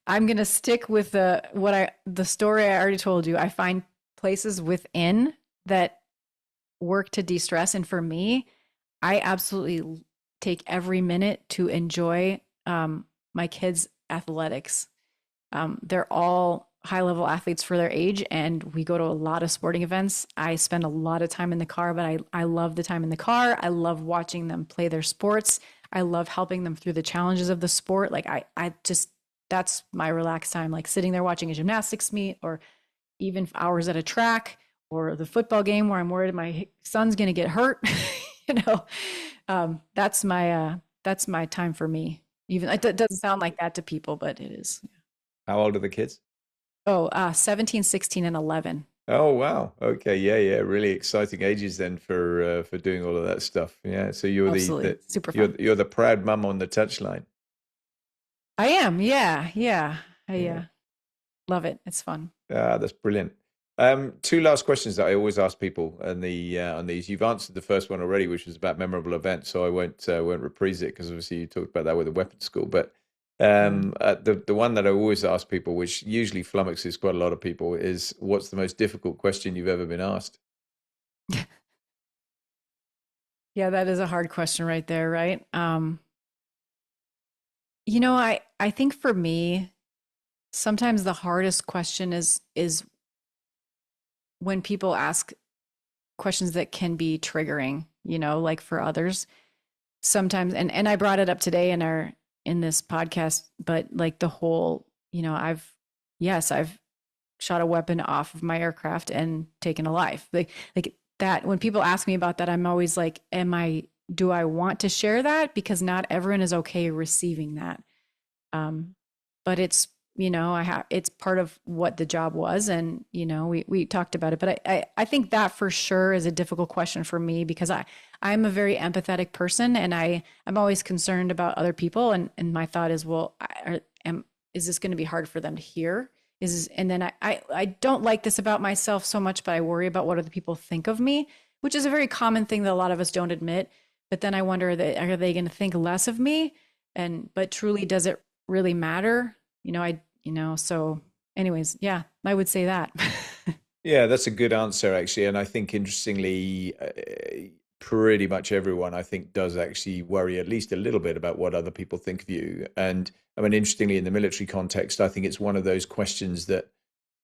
I'm going to stick with the story I already told you. I find places within that work to de-stress. And for me, I absolutely take every minute to enjoy my kids' athletics. They're all high-level athletes for their age, and we go to a lot of sporting events. I spend a lot of time in the car, but I love the time in the car. I love watching them play their sports. I love helping them through the challenges of the sport. Like, I just, that's my relaxed time, like sitting there watching a gymnastics meet, or even hours at a track, or the football game where I'm worried my son's going to get hurt. That's my time for me. Even it doesn't sound like that to people, but it is. How old are the kids? 17, 16, and 11. Oh, wow. Okay. Yeah. Really exciting ages then for doing all of that stuff. Yeah. So you're the super fun. You're the proud mum on the touchline. I am. Yeah. I love it. It's fun. That's brilliant. Two last questions that I always ask people on these. You've answered the first one already, which was about memorable events, so I won't reprise it because obviously you talked about that with the weapons school. But the one that I always ask people, which usually flummoxes quite a lot of people, is what's the most difficult question you've ever been asked? Yeah, that is a hard question right there, right? I think for me, sometimes the hardest question is when people ask questions that can be triggering, like for others sometimes. And I brought it up today in this podcast, but like the whole, I've shot a weapon off of my aircraft and taken a life. Like that, when people ask me about that, I'm always like, do I want to share that? Because not everyone is okay receiving that. But it's, it's part of what the job was. And, we talked about it, but I think that for sure is a difficult question for me, because I'm a very empathetic person, and I'm always concerned about other people. And my thought is, well, is this going to be hard for them to hear? And then I don't like this about myself so much, but I worry about what other people think of me, which is a very common thing that a lot of us don't admit. But then I wonder, are they going to think less of me? But truly, does it really matter? So anyways, yeah, I would say that. Yeah, that's a good answer, actually. And I think, interestingly, pretty much everyone, I think, does actually worry at least a little bit about what other people think of you. And I mean, interestingly, in the military context, I think it's one of those questions that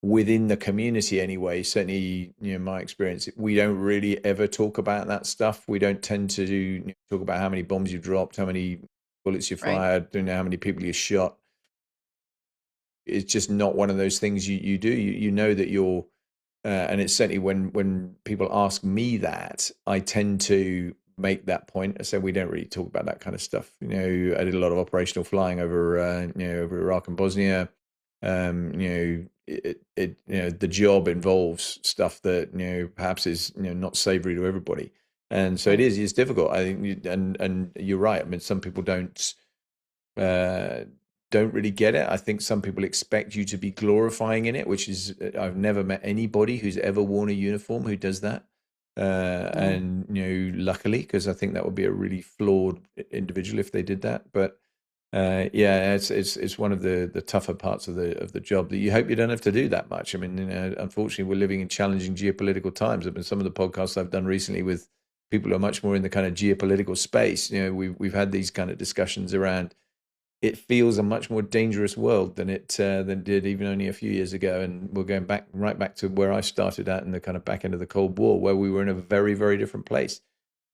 within the community anyway, certainly, my experience, we don't really ever talk about that stuff. We don't tend to talk about how many bombs you dropped, how many bullets you fired, how many people you shot. It's just not one of those things you do. You know that you're, and it's certainly when people ask me that, I tend to make that point. I say we don't really talk about that kind of stuff. I did a lot of operational flying over Iraq and Bosnia. The job involves stuff that perhaps is not savory to everybody, and so it's difficult. I think, and you're right. I mean, some people don't don't really get it. I think some people expect you to be glorifying in it, which is, I've never met anybody who's ever worn a uniform who does that. And luckily, because I think that would be a really flawed individual if they did that. But it's one of the tougher parts of the job that you hope you don't have to do that much. I mean, unfortunately, we're living in challenging geopolitical times. I mean, some of the podcasts I've done recently with people who are much more in the kind of geopolitical space, we've had these kind of discussions around. It feels a much more dangerous world than it did even only a few years ago. And we're going right back to where I started at in the kind of back end of the Cold War, where we were in a very, very different place.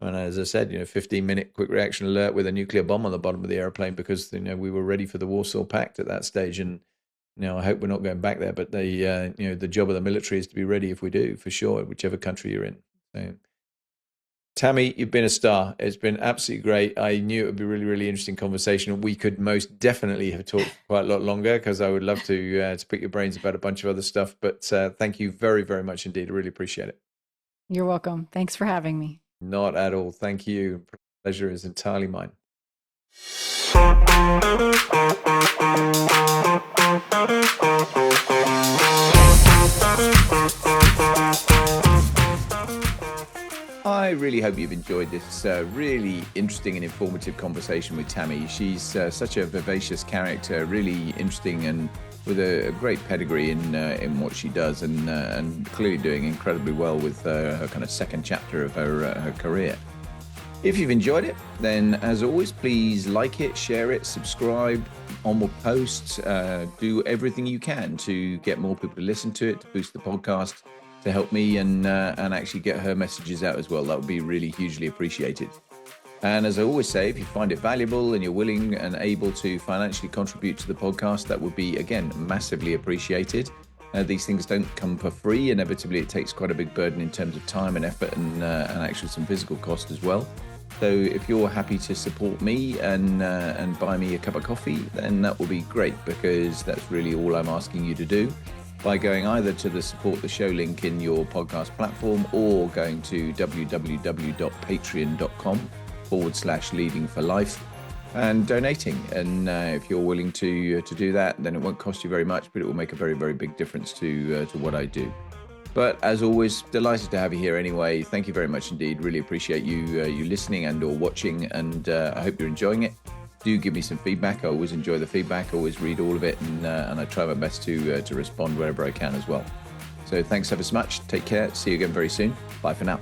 And as I said, 15-minute quick reaction alert with a nuclear bomb on the bottom of the airplane because, we were ready for the Warsaw Pact at that stage. And, I hope we're not going back there. But the job of the military is to be ready if we do, for sure, whichever country you're in. So, Tammy, you've been a star. It's been absolutely great. I knew it would be a really, really interesting conversation. We could most definitely have talked quite a lot longer because I would love to pick your brains about a bunch of other stuff. But thank you very, very much indeed. I really appreciate it. You're welcome. Thanks for having me. Not at all. Thank you. Pleasure is entirely mine. I really hope you've enjoyed this really interesting and informative conversation with Tammy. She's such a vivacious character, really interesting and with a great pedigree in what she does and clearly doing incredibly well with her kind of second chapter of her career. If you've enjoyed it, then as always, please like it, share it, subscribe, on more posts, do everything you can to get more people to listen to it, to boost the podcast, to help me and actually get her messages out as well. That would be really hugely appreciated. And as I always say, if you find it valuable and you're willing and able to financially contribute to the podcast, that would be, again, massively appreciated. These things don't come for free. Inevitably, it takes quite a big burden in terms of time and effort and actually some physical cost as well. So if you're happy to support me and buy me a cup of coffee, then that will be great because that's really all I'm asking you to do by going either to the support the show link in your podcast platform or going to www.patreon.com/leadingforlife and donating. And if you're willing to do that, then it won't cost you very much, but it will make a very, very big difference to what I do. But as always, delighted to have you here anyway. Thank you very much indeed. Really appreciate you listening and or watching, and I hope you're enjoying it. Do give me some feedback. I always enjoy the feedback. I always read all of it, and I try my best to respond wherever I can as well. So thanks ever so much. Take care. See you again very soon. Bye for now.